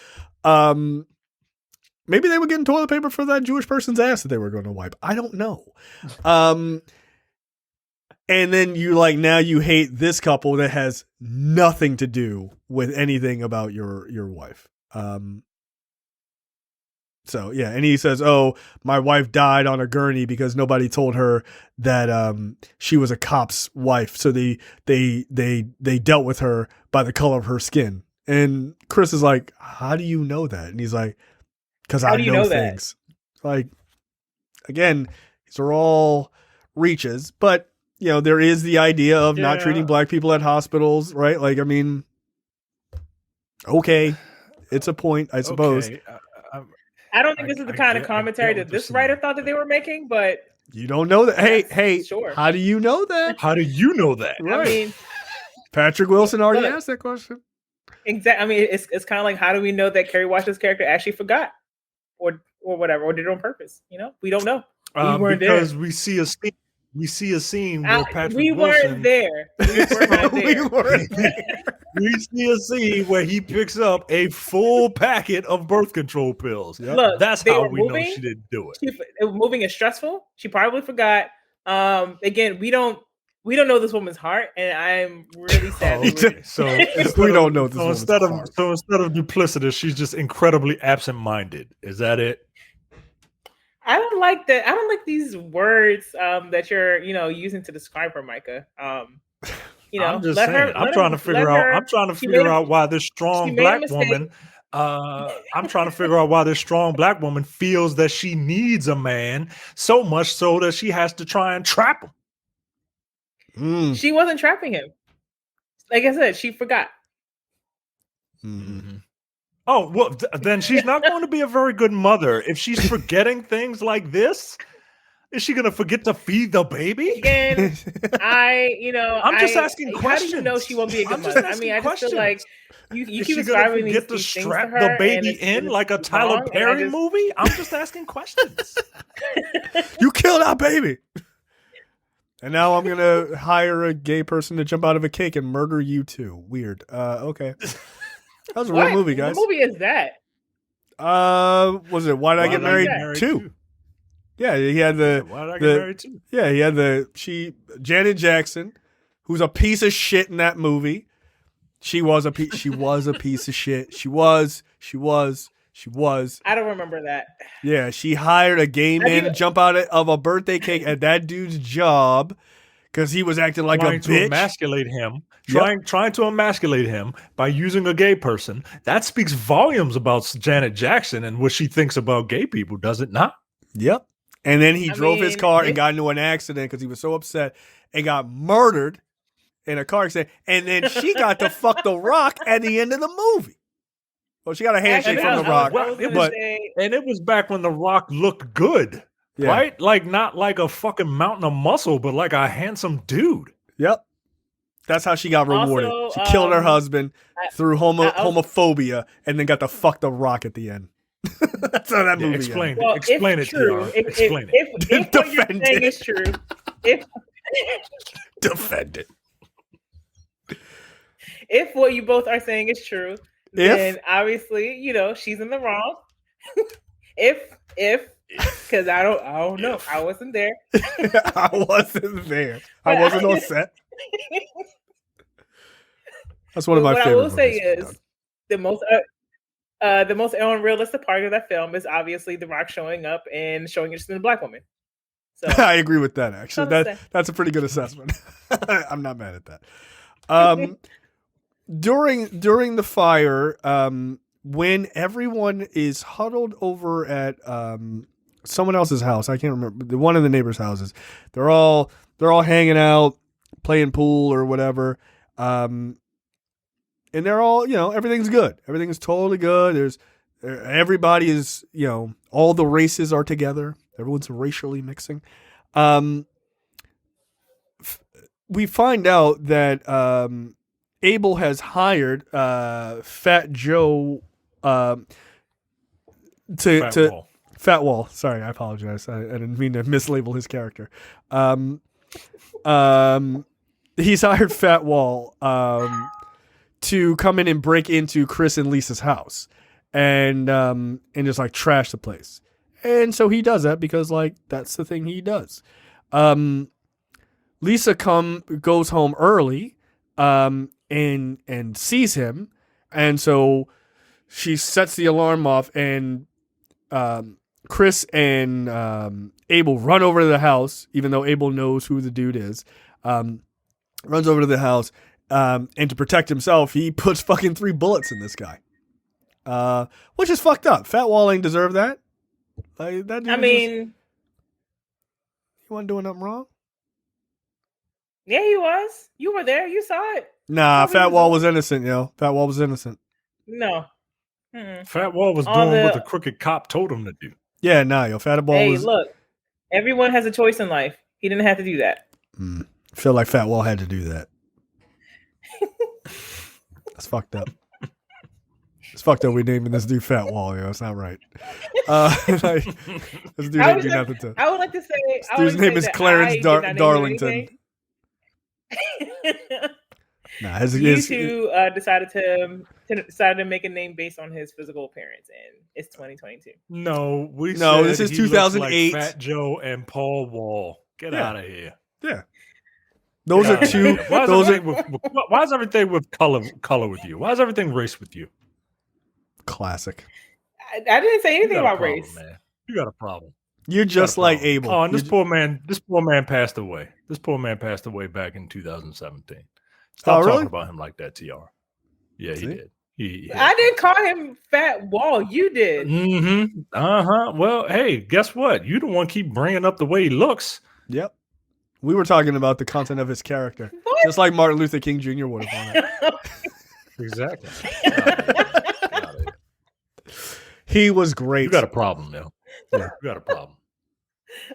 Maybe they were getting toilet paper for that Jewish person's ass that they were going to wipe. I don't know. And then now you hate this couple that has nothing to do with anything about your wife. So yeah, and he says, "Oh, my wife died on a gurney because nobody told her that she was a cop's wife. So they dealt with her by the color of her skin." And Chris is like, "How do you know that?" And he's like, "Because I know things." Like, again, these are all reaches, but there is the idea of not treating black people at hospitals, right? Like, I mean, okay, it's a point, I suppose. Okay. I don't think this is the kind of commentary that this writer thought that they were making, but you don't know that. Hey, sure. How do you know that? How do you know that? Right. I mean, Patrick Wilson already asked that question. Exactly. I mean, it's kind of like, how do we know that Kerry Washington's character actually forgot, or whatever, or did it on purpose? We don't know. We weren't because there. we see a scene where Patrick we Wilson. Weren't there. We weren't there. We weren't there. We see a scene where he picks up a full packet of birth control pills. Yep. Look, that's how we know she didn't do it. Moving is stressful. She probably forgot. Again, we don't know this woman's heart, and I'm really sad. So we don't know this woman's instead heart. So instead of duplicitous, she's just incredibly absent-minded. Is that it? I don't like that. I don't like these words that you're using to describe her, Micah. I'm just saying. I'm trying to figure out why this strong black woman. I'm trying to figure out why this strong black woman feels that she needs a man so much so that she has to try and trap him. She wasn't trapping him. Like I said, she forgot. Mm-hmm. Oh, well, then she's not going to be a very good mother if she's forgetting things like this. Is she going to forget to feed the baby? Again, I'm just asking questions. How do you know she won't be a good mother? I mean, I just feel like you keep describing these things to strap her, the baby in like a Tyler Perry movie. I'm just asking questions. You killed our baby. And now I'm going to hire a gay person to jump out of a cake and murder you too. Weird. Okay. That was a real movie, guys. What movie is that? Was it Why Did I Get Married 2? Yeah, he had Why Did I Get Married 2? Yeah, he had Janet Jackson, who's a piece of shit in that movie. She was a piece of shit. She was. I don't remember that. Yeah, she hired a gay man to jump out of a birthday cake at that dude's job because he was acting like a bitch. To emasculate him. Trying to emasculate him by using a gay person. That speaks volumes about Janet Jackson and what she thinks about gay people, does it not? Yep. And then he drove his car and got into an accident because he was so upset and got murdered in a car accident. And then she got to fuck The Rock at the end of the movie. Well, she got a handshake Actually, from The Rock, I was gonna but say, And it was back when The Rock looked good, yeah. right? Like not like a fucking mountain of muscle, but like a handsome dude. Yep. That's how she got rewarded. Also, She killed her husband through I also- homophobia and then got to fuck The Rock at the end. That's how that movie Explain ended. it. Explain it, true, TR. Explain it. if what you're Defend saying it. is true, if Defend it. if what you both are saying is true, then obviously, you know, she's in the wrong. if because I don't know. I wasn't there. I wasn't there. I wasn't on set. That's one of my What favorite I will say movies. is the most unrealistic part of that film is obviously The Rock showing up and showing interest in a black woman. So I agree with that. Actually, Something to say. that's a pretty good assessment. I'm not mad at that. During the fire, when everyone is huddled over at someone else's house, I can't remember, the one of the neighbors' houses, they're all hanging out, playing pool or whatever, and they're all, you know, everything's good. Everything is totally good. Everybody is, you know, all the races are together. Everyone's racially mixing. We find out that Abel has hired Fat Joe Fat Wall. Sorry, I apologize. I didn't mean to mislabel his character. He's hired Fat Wall to come in and break into Chris and Lisa's house and just like trash the place. And so he does that because like that's the thing he does. Lisa goes home early and sees him, and so she sets the alarm off, and Chris and Abel run over to the house, even though Abel knows who the dude is. Runs over to the house, and to protect himself, he puts fucking 3 bullets in this guy, which is fucked up. Fat Wall ain't deserve that. Like, that dude he wasn't doing nothing wrong. yeah, he was. You were there. You saw it. Nah, Fat Wall was innocent, yo. Fat Wall was innocent. No. Mm-mm. Fat Wall was doing what the crooked cop told him to do. Yeah, nah, yo. Fat Wall Hey, was. look. Everyone has a choice in life. He didn't have to do that. I feel like Fat Wall had to do that. That's fucked up. It's fucked up. We naming this dude Fat Wall, yo. It's not right. Like, this dude ain't do nothing to. I would like to say. This dude's name is Clarence Darlington. Nah, you two decided to make a name based on his physical appearance, and it's 2022. No, this is he 2008. looks like Fat Joe and Paul Wall. Get out of here. Yeah. Those are two. Why is everything with color with you? Why is everything race with you? Classic. I didn't say anything about problem, race. Man. You got a problem. You're just like Abel. Oh, and this poor man passed away. This poor man passed away back in 2017. Stop talking about him like that, TR. Yeah, he did. I didn't call him Fat Wall. You did. Mm-hmm. Uh-huh. Well, hey, guess what? You don't want to keep bringing up the way he looks. Yep. We were talking about the content of his character. What? Just like Martin Luther King Jr. would have on it. Exactly. He was great. You got a problem now. Yeah, you got a problem.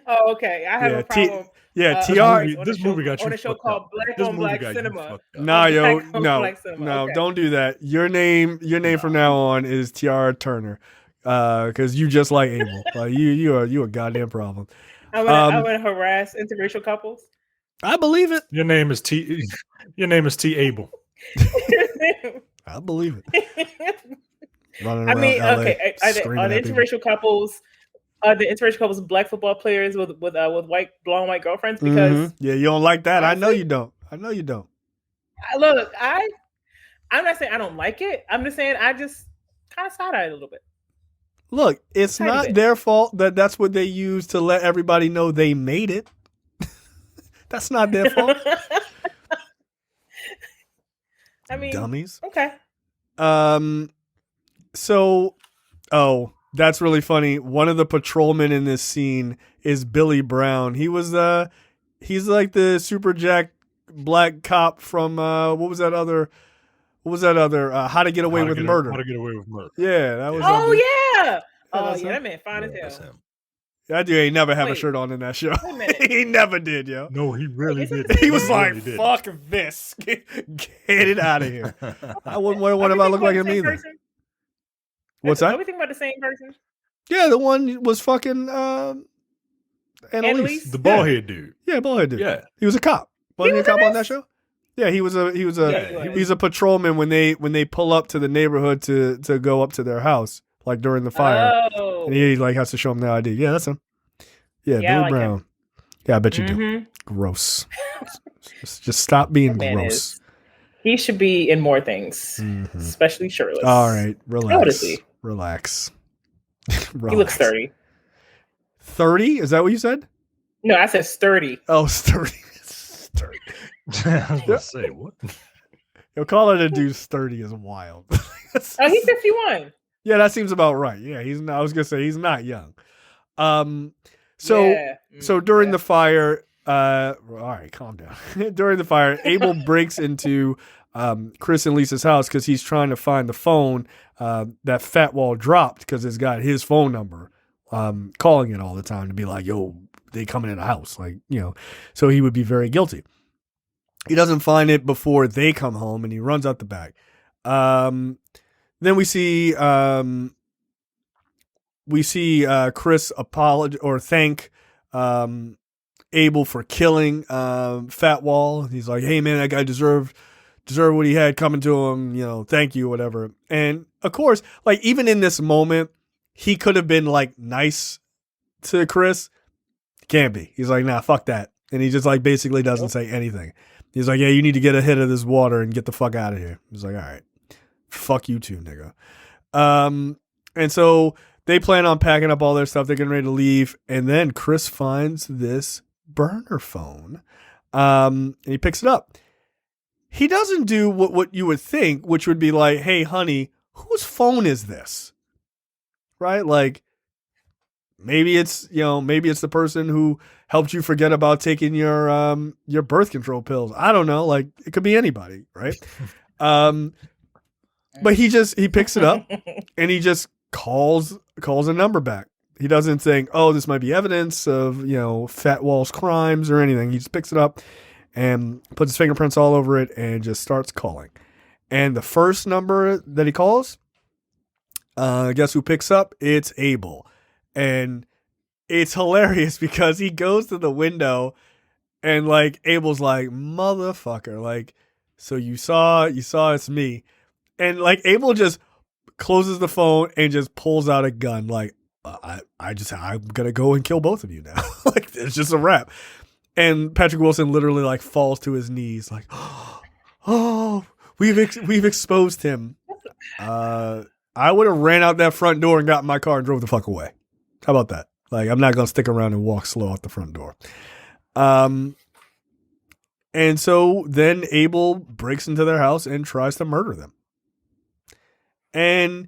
Oh, okay. I have a problem. TR. This movie got you on a show called Black on Black Cinema. Nah, yo, no, okay. don't do that. Your name from now on is Tiara Turner, because you just like Abel. Like you a goddamn problem. I'm gonna harass interracial couples. I believe it. Your name is T. Abel. I believe it. I mean, LA, okay. Are the interracial couples? Are the interracial couples black football players with white blonde white girlfriends? Because yeah, you don't like that. Honestly, I know you don't. Look, I'm not saying I don't like it. I'm just saying I just kind of side-eyed a little bit. Look, it's not their fault that's what they use to let everybody know they made it. That's not their fault. I mean, dummies. Okay. So, that's really funny. One of the patrolmen in this scene is Billy Brown. He's like the super jack black cop from what was what was that other? How to Get Away with Murder? How to Get Away with Murder. Yeah, that was. Oh something. yeah. Oh that's yeah, him. that man fine as That's hell. him. That dude ain't never have a Wait. shirt on in that show. Wait a minute. He never did, yo. No, he really Is it- did. He was like, really did. "Fuck this, get it out of here." I wouldn't wonder if I look like him either. What's Are that? we thinking about the same person? Yeah, the one was fucking Annalise. The ballhead dude. Yeah, ballhead dude. Yeah. He was a cop. Wasn't he a was cop in on that this? show? Yeah, he was a Yeah, he's a patrolman when they pull up to the neighborhood to go up to their house, like during the fire. Oh. And he like has to show them their ID. Yeah, that's him. Yeah, Yeah, I Billy like Brown. him. Yeah, I bet you do. Mhm. Gross. Just stop being That man gross. is- He should be in more things, Mhm. especially shirtless. All right, What is relax. he? Relax. He looks sturdy. 30? Is that what you said? No, I said sturdy. Oh, sturdy. Sturdy. I was gonna say what? You'll call it a dude sturdy is wild. Oh, he's 51. Yeah, that seems about right. Yeah, he's not, I was gonna say he's not young. So Yeah. so during the fire, all right, calm down. During the fire, Abel breaks into Chris and Lisa's house because he's trying to find the phone that Fat Wall dropped because it's got his phone number, calling it all the time to be like, yo, they coming in the house. Like, you know, so he would be very guilty. He doesn't find it before they come home and he runs out the back. Then we see Chris apologize or thank Abel for killing Fat Wall. He's like, hey man, that guy deserved what he had coming to him, you know, thank you, whatever. And of course, like even in this moment, he could have been like nice to Chris. Can't be. He's like, nah, fuck that. And he just like basically doesn't say anything. He's like, yeah, you need to get a hit of this water and get the fuck out of here. He's like, all right, fuck you too, nigga. And so they plan on packing up all their stuff. They're getting ready to leave. And then Chris finds this burner phone. And he picks it up. He doesn't do what you would think, which would be like, hey, honey, whose phone is this? Right? Like, maybe it's the person who helped you forget about taking your birth control pills. I don't know. Like, it could be anybody, right? But he picks it up and he just calls a number back. He doesn't think, oh, this might be evidence of, you know, Fat Wall's crimes or anything. He just picks it up and puts his fingerprints all over it and just starts calling. And the first number that he calls, guess who picks up? It's Abel. And it's hilarious because he goes to the window and like Abel's like, motherfucker, like, so you saw it's me. And like Abel just closes the phone and just pulls out a gun like, I'm gonna go and kill both of you now. Like, it's just a wrap. And Patrick Wilson literally like falls to his knees like, oh, we've exposed him. I would have ran out that front door and got in my car and drove the fuck away. How about that? Like, I'm not gonna stick around and walk slow out the front door. And so then Abel breaks into their house and tries to murder them. And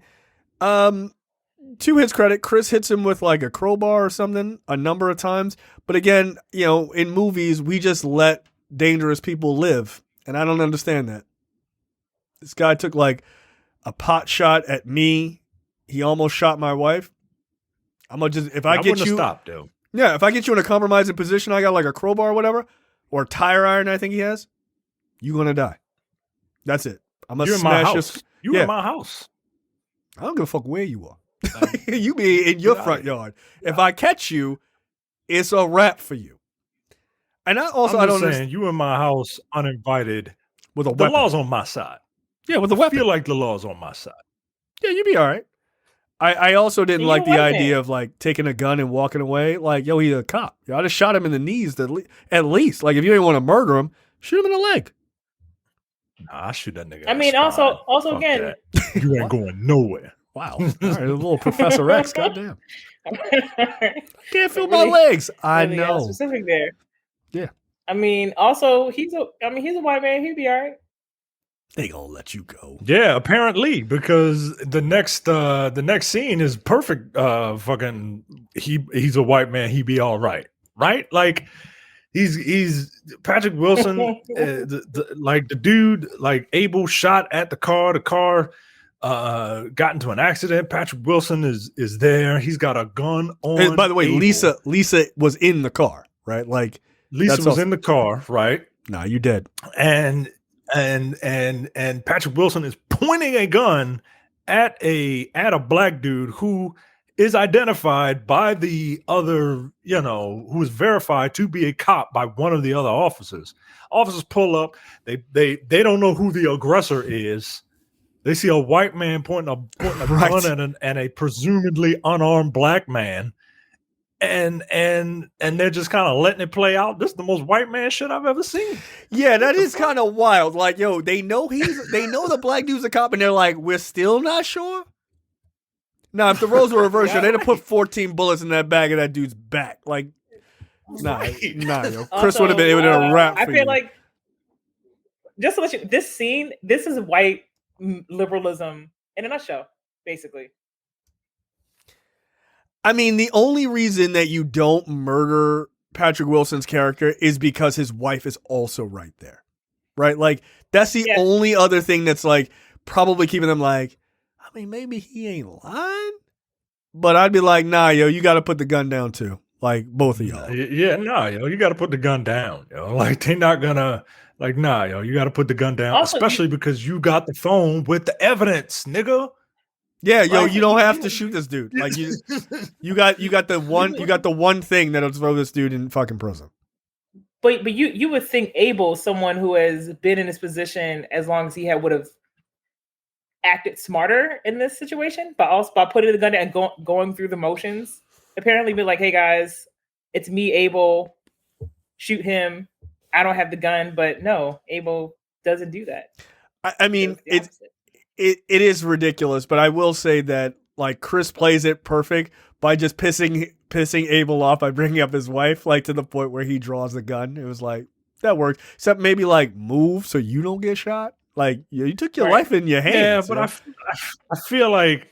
to his credit, Chris hits him with like a crowbar or something a number of times. But again, you know, in movies, we just let dangerous people live. And I don't understand that. This guy took like a pot shot at me. He almost shot my wife. I'm gonna just, if I get you, stop though. Yeah, if I get you in a compromising position, I got like a crowbar or whatever, or tire iron, I think he has, you're gonna die. That's it. I'm gonna smash this. You in my house. I don't give a fuck where you are. You be in your front yard. If I catch you, it's a wrap for you. And I don't understand. You in my house uninvited With a the weapon. law's on my side. Yeah, with a I weapon. feel like the law's on my side. Yeah, you'd be all right. I also didn't You like the wasn't. idea of like taking a gun and walking away. Like, yo, he's a cop. Yo, I just shot him in the knees at least. Like, if you didn't want to murder him, shoot him in the leg. Nah, I shoot that nigga. I in the mean, also spine. Fuck again, that. You ain't going nowhere. Wow. All right, a little Professor X. Goddamn. really, Can't feel my legs. I really, know. specific there. Yeah. I mean, also he's a white man. He'd be all right. They gonna let you go. Yeah, apparently, because the next scene is perfect. Fucking, he's a white man. He be all right, right? Like he's Patrick Wilson, like the dude, like Abel shot at the car got into an accident. Patrick Wilson is there. He's got a gun on. And by the way, Abel. Lisa was in the car, right? Like Lisa was in the car, right? Nah, you dead. And Patrick Wilson is pointing a gun at a black dude who is identified by the other, who is verified to be a cop by one of the other officers. Officers pull up. They don't know who the aggressor is. They see a white man pointing a Right. gun at a presumably unarmed black man. And they're just kind of letting it play out. This is the most white man shit I've ever seen. Yeah, that is kind of wild. Like, yo, they know the black dude's a cop, and they're like, we're still not sure. Now, if the roles were reversed, they'd have put 14 bullets in that bag of that dude's back. Like, nah, yo. Chris would have been able to a wrap. I feel like, just to let you, this scene, this is white liberalism in a nutshell, basically. I mean, the only reason that you don't murder Patrick Wilson's character is because his wife is also right there, right? Like, that's the only other thing that's like probably keeping them like, I mean, maybe he ain't lying, but I'd be like, nah, yo, you got to put the gun down too. Like, both of y'all. Yeah, nah, yo, you got to put the gun down, yo. Like, they're not gonna, like, nah, yo, you got to put the gun down, also, especially because you got the phone with the evidence, nigga. Yeah, yo, you don't have to shoot this dude. Like, you got the one thing that'll throw this dude in fucking prison. But you would think Abel, someone who has been in this position as long as he would have acted smarter in this situation, but also by putting the gun down and going through the motions, apparently be like, hey guys, it's me, Abel, shoot him. I don't have the gun, but no, Abel doesn't do that. I mean, it is ridiculous, but I will say that like Chris plays it perfect by just pissing Abel off by bringing up his wife, like to the point where he draws the gun. It was like, that worked. Except maybe like move so you don't get shot. Like you took your life in your hands. Yeah, but I feel like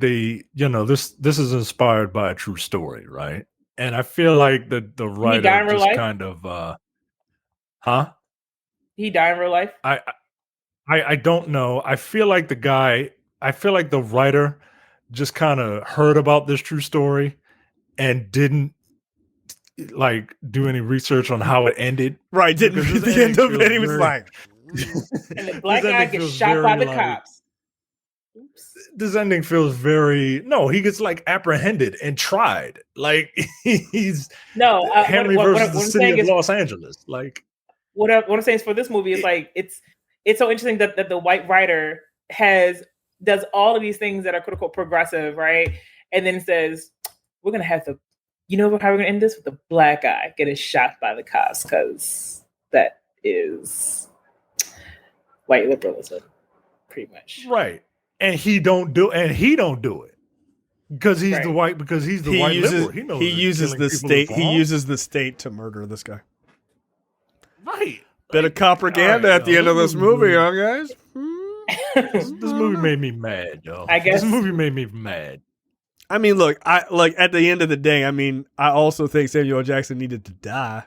they, this is inspired by a true story, right? And I feel like the writer just kind of, He died in real life. I don't know. I feel like the writer just kind of heard about this true story and didn't like do any research on how it ended. Right. Didn't read the end of it. He was like, and the black guy gets shot by the cops. Oops. This ending feels he gets like apprehended and tried. Like he's Henry versus the city of Los Angeles. Like what I'm saying is for this movie is like, it's so interesting that the white writer does all of these things that are quote unquote progressive, right? And then says, we're going to have to, how we're going to end this with the black guy getting shot by the cops, because that is white liberalism, pretty much. Right. And he don't do it. Because he's the white liberal. He uses the state to murder this guy. Right. Bit of propaganda at the end of this movie, huh, guys? This movie made me mad, yo. I guess this movie made me mad. I mean, look, at the end of the day, I mean, I also think Samuel L. Jackson needed to die.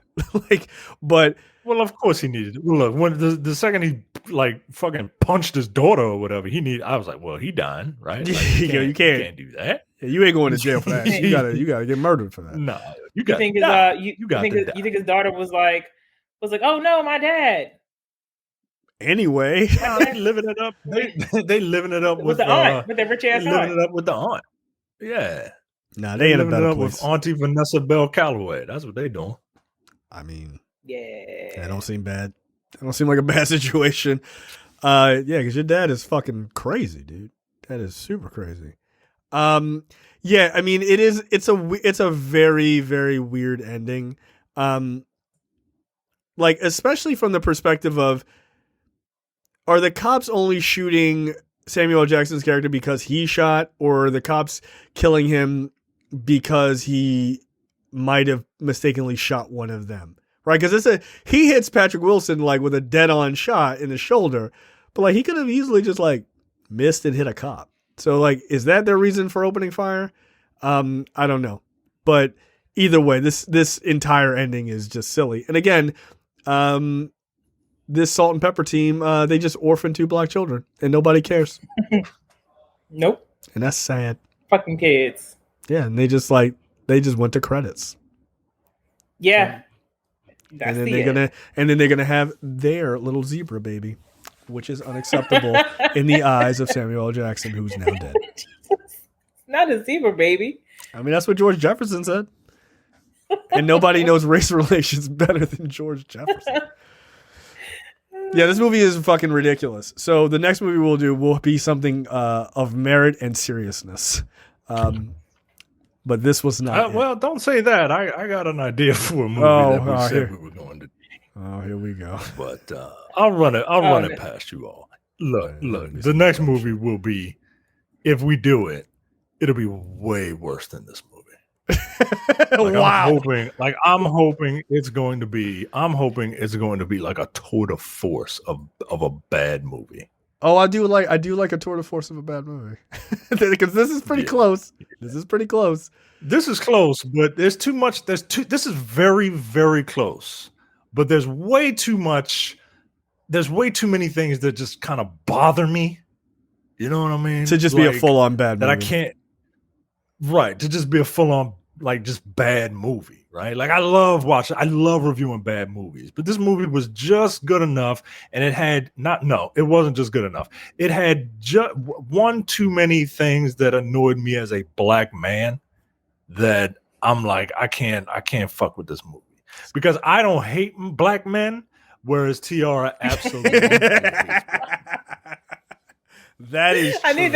Well, of course he needed it. Look, when the second he like fucking punched his daughter or whatever, I was like, well, he dying, right? Like, you can't do that. Yeah, you ain't going to jail for that. You gotta get murdered for that. No, you think his daughter was like, oh no, my dad. Anyway, no, they living it up. They living it up with the aunt, with their rich ass aunt. Living it up with the aunt. Yeah. Nah, they in a better place. With Auntie Vanessa Bell Calloway. That's what they doing. I mean, yeah, that don't seem bad. That don't seem like a bad situation. Yeah, because your dad is fucking crazy, dude. That is super crazy. Yeah, I mean, it's a very, very weird ending. Like, especially from the perspective of, are the cops only shooting Samuel L. Jackson's character because he shot, or are the cops killing him because he might have mistakenly shot one of them? Right? Because he hits Patrick Wilson like with a dead-on shot in the shoulder, but like he could have easily just like missed and hit a cop. So like, is that their reason for opening fire? I don't know, but either way, this entire ending is just silly. And again, this salt and pepper team, they just orphaned 2 black children, and nobody cares. Nope. And that's sad. Fucking kids. Yeah, and they just went to credits. Yeah. And then they're gonna have their little zebra baby, which is unacceptable in the eyes of Samuel L. Jackson, who's now dead. Not a zebra baby. I mean, that's what George Jefferson said. And nobody knows race relations better than George Jefferson. Yeah, this movie is fucking ridiculous. So the next movie we'll do will be something of merit and seriousness. But this was not. Well, don't say that. I got an idea for a movie that we said we were going to do. Oh, here we go. But I'll run it past you all. Look. The next movie will be, if we do it, it'll be way worse than this movie. Wow. I'm hoping it's going to be like a tour de force of a bad movie. Oh, I do like a tour de force of a bad movie. Because this is pretty close. This is pretty close. This is close, but there's too much. This is very, very close. But there's way too much. There's way too many things that just kind of bother me. You know what I mean? To just be a full-on bad movie. That I can't. Right. To just be a full-on, just bad movie. Right. I love reviewing bad movies, but this movie was just good enough. And it wasn't just good enough. It had just one too many things that annoyed me as a black man that I'm like, I can't fuck with this movie because I don't hate black men. Whereas Tiara absolutely That is true. I knew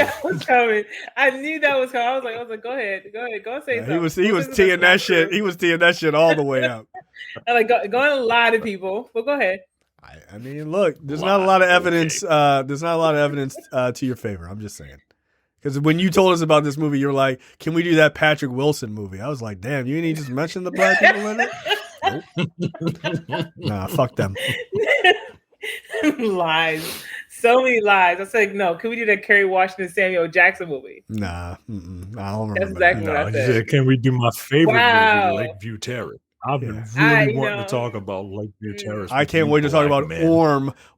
that was coming. I was like, go ahead, go say something. He was teeing that shit. He was teeing that shit all the way up. I'm like, go and lie to people. But go ahead. I mean, look, there's not a lot of evidence. There's not a lot of evidence to your favor. I'm just saying. Because when you told us about this movie, you were like, "Can we do that Patrick Wilson movie?" I was like, "Damn, you didn't just mention the black people in it." Nope. Nah, fuck them. Lies. So many lies. I said, no, can we do that Kerry Washington Samuel Jackson movie? Nah. I don't remember. That's exactly what I said. Said, can we do my favorite movie, Lakeview Terrace? I've been really wanting to talk about Lakeview Terrace. I can't wait to talk about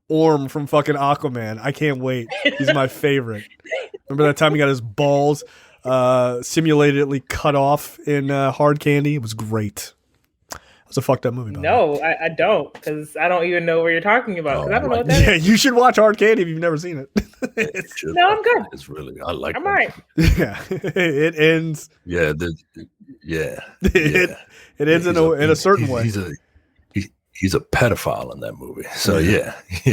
Orm from fucking Aquaman. I can't wait. He's my favorite. Remember that time he got his balls simulatedly cut off in Hard Candy? It was great. It was a fucked up movie. No, I don't, because I don't even know what you're talking about. I don't know what that is. You should watch Hard Candy if you've never seen it. No, I'm good. It's really, I like. I'm all right. Yeah, it ends. Yeah, It ends in a certain way. He's a pedophile in that movie. So yeah. He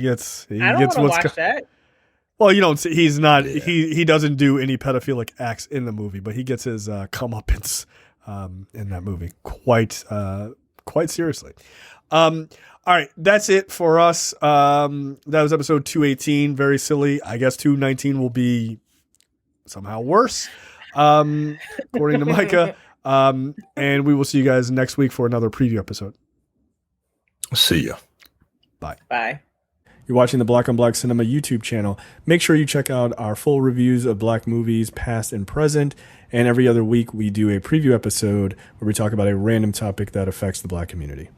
gets. I don't want to watch that. Well, you don't see. He's not. Yeah. He doesn't do any pedophilic acts in the movie, but he gets his comeuppance in that movie quite seriously. All right, that's it for us. That was episode 218. Very silly. I guess 219 will be somehow worse, according to Micah. And we will see you guys next week for another preview episode. See ya. Bye. You're watching the Black on Black Cinema YouTube channel. Make sure you check out our full reviews of black movies, past and present. And every other week, we do a preview episode where we talk about a random topic that affects the black community.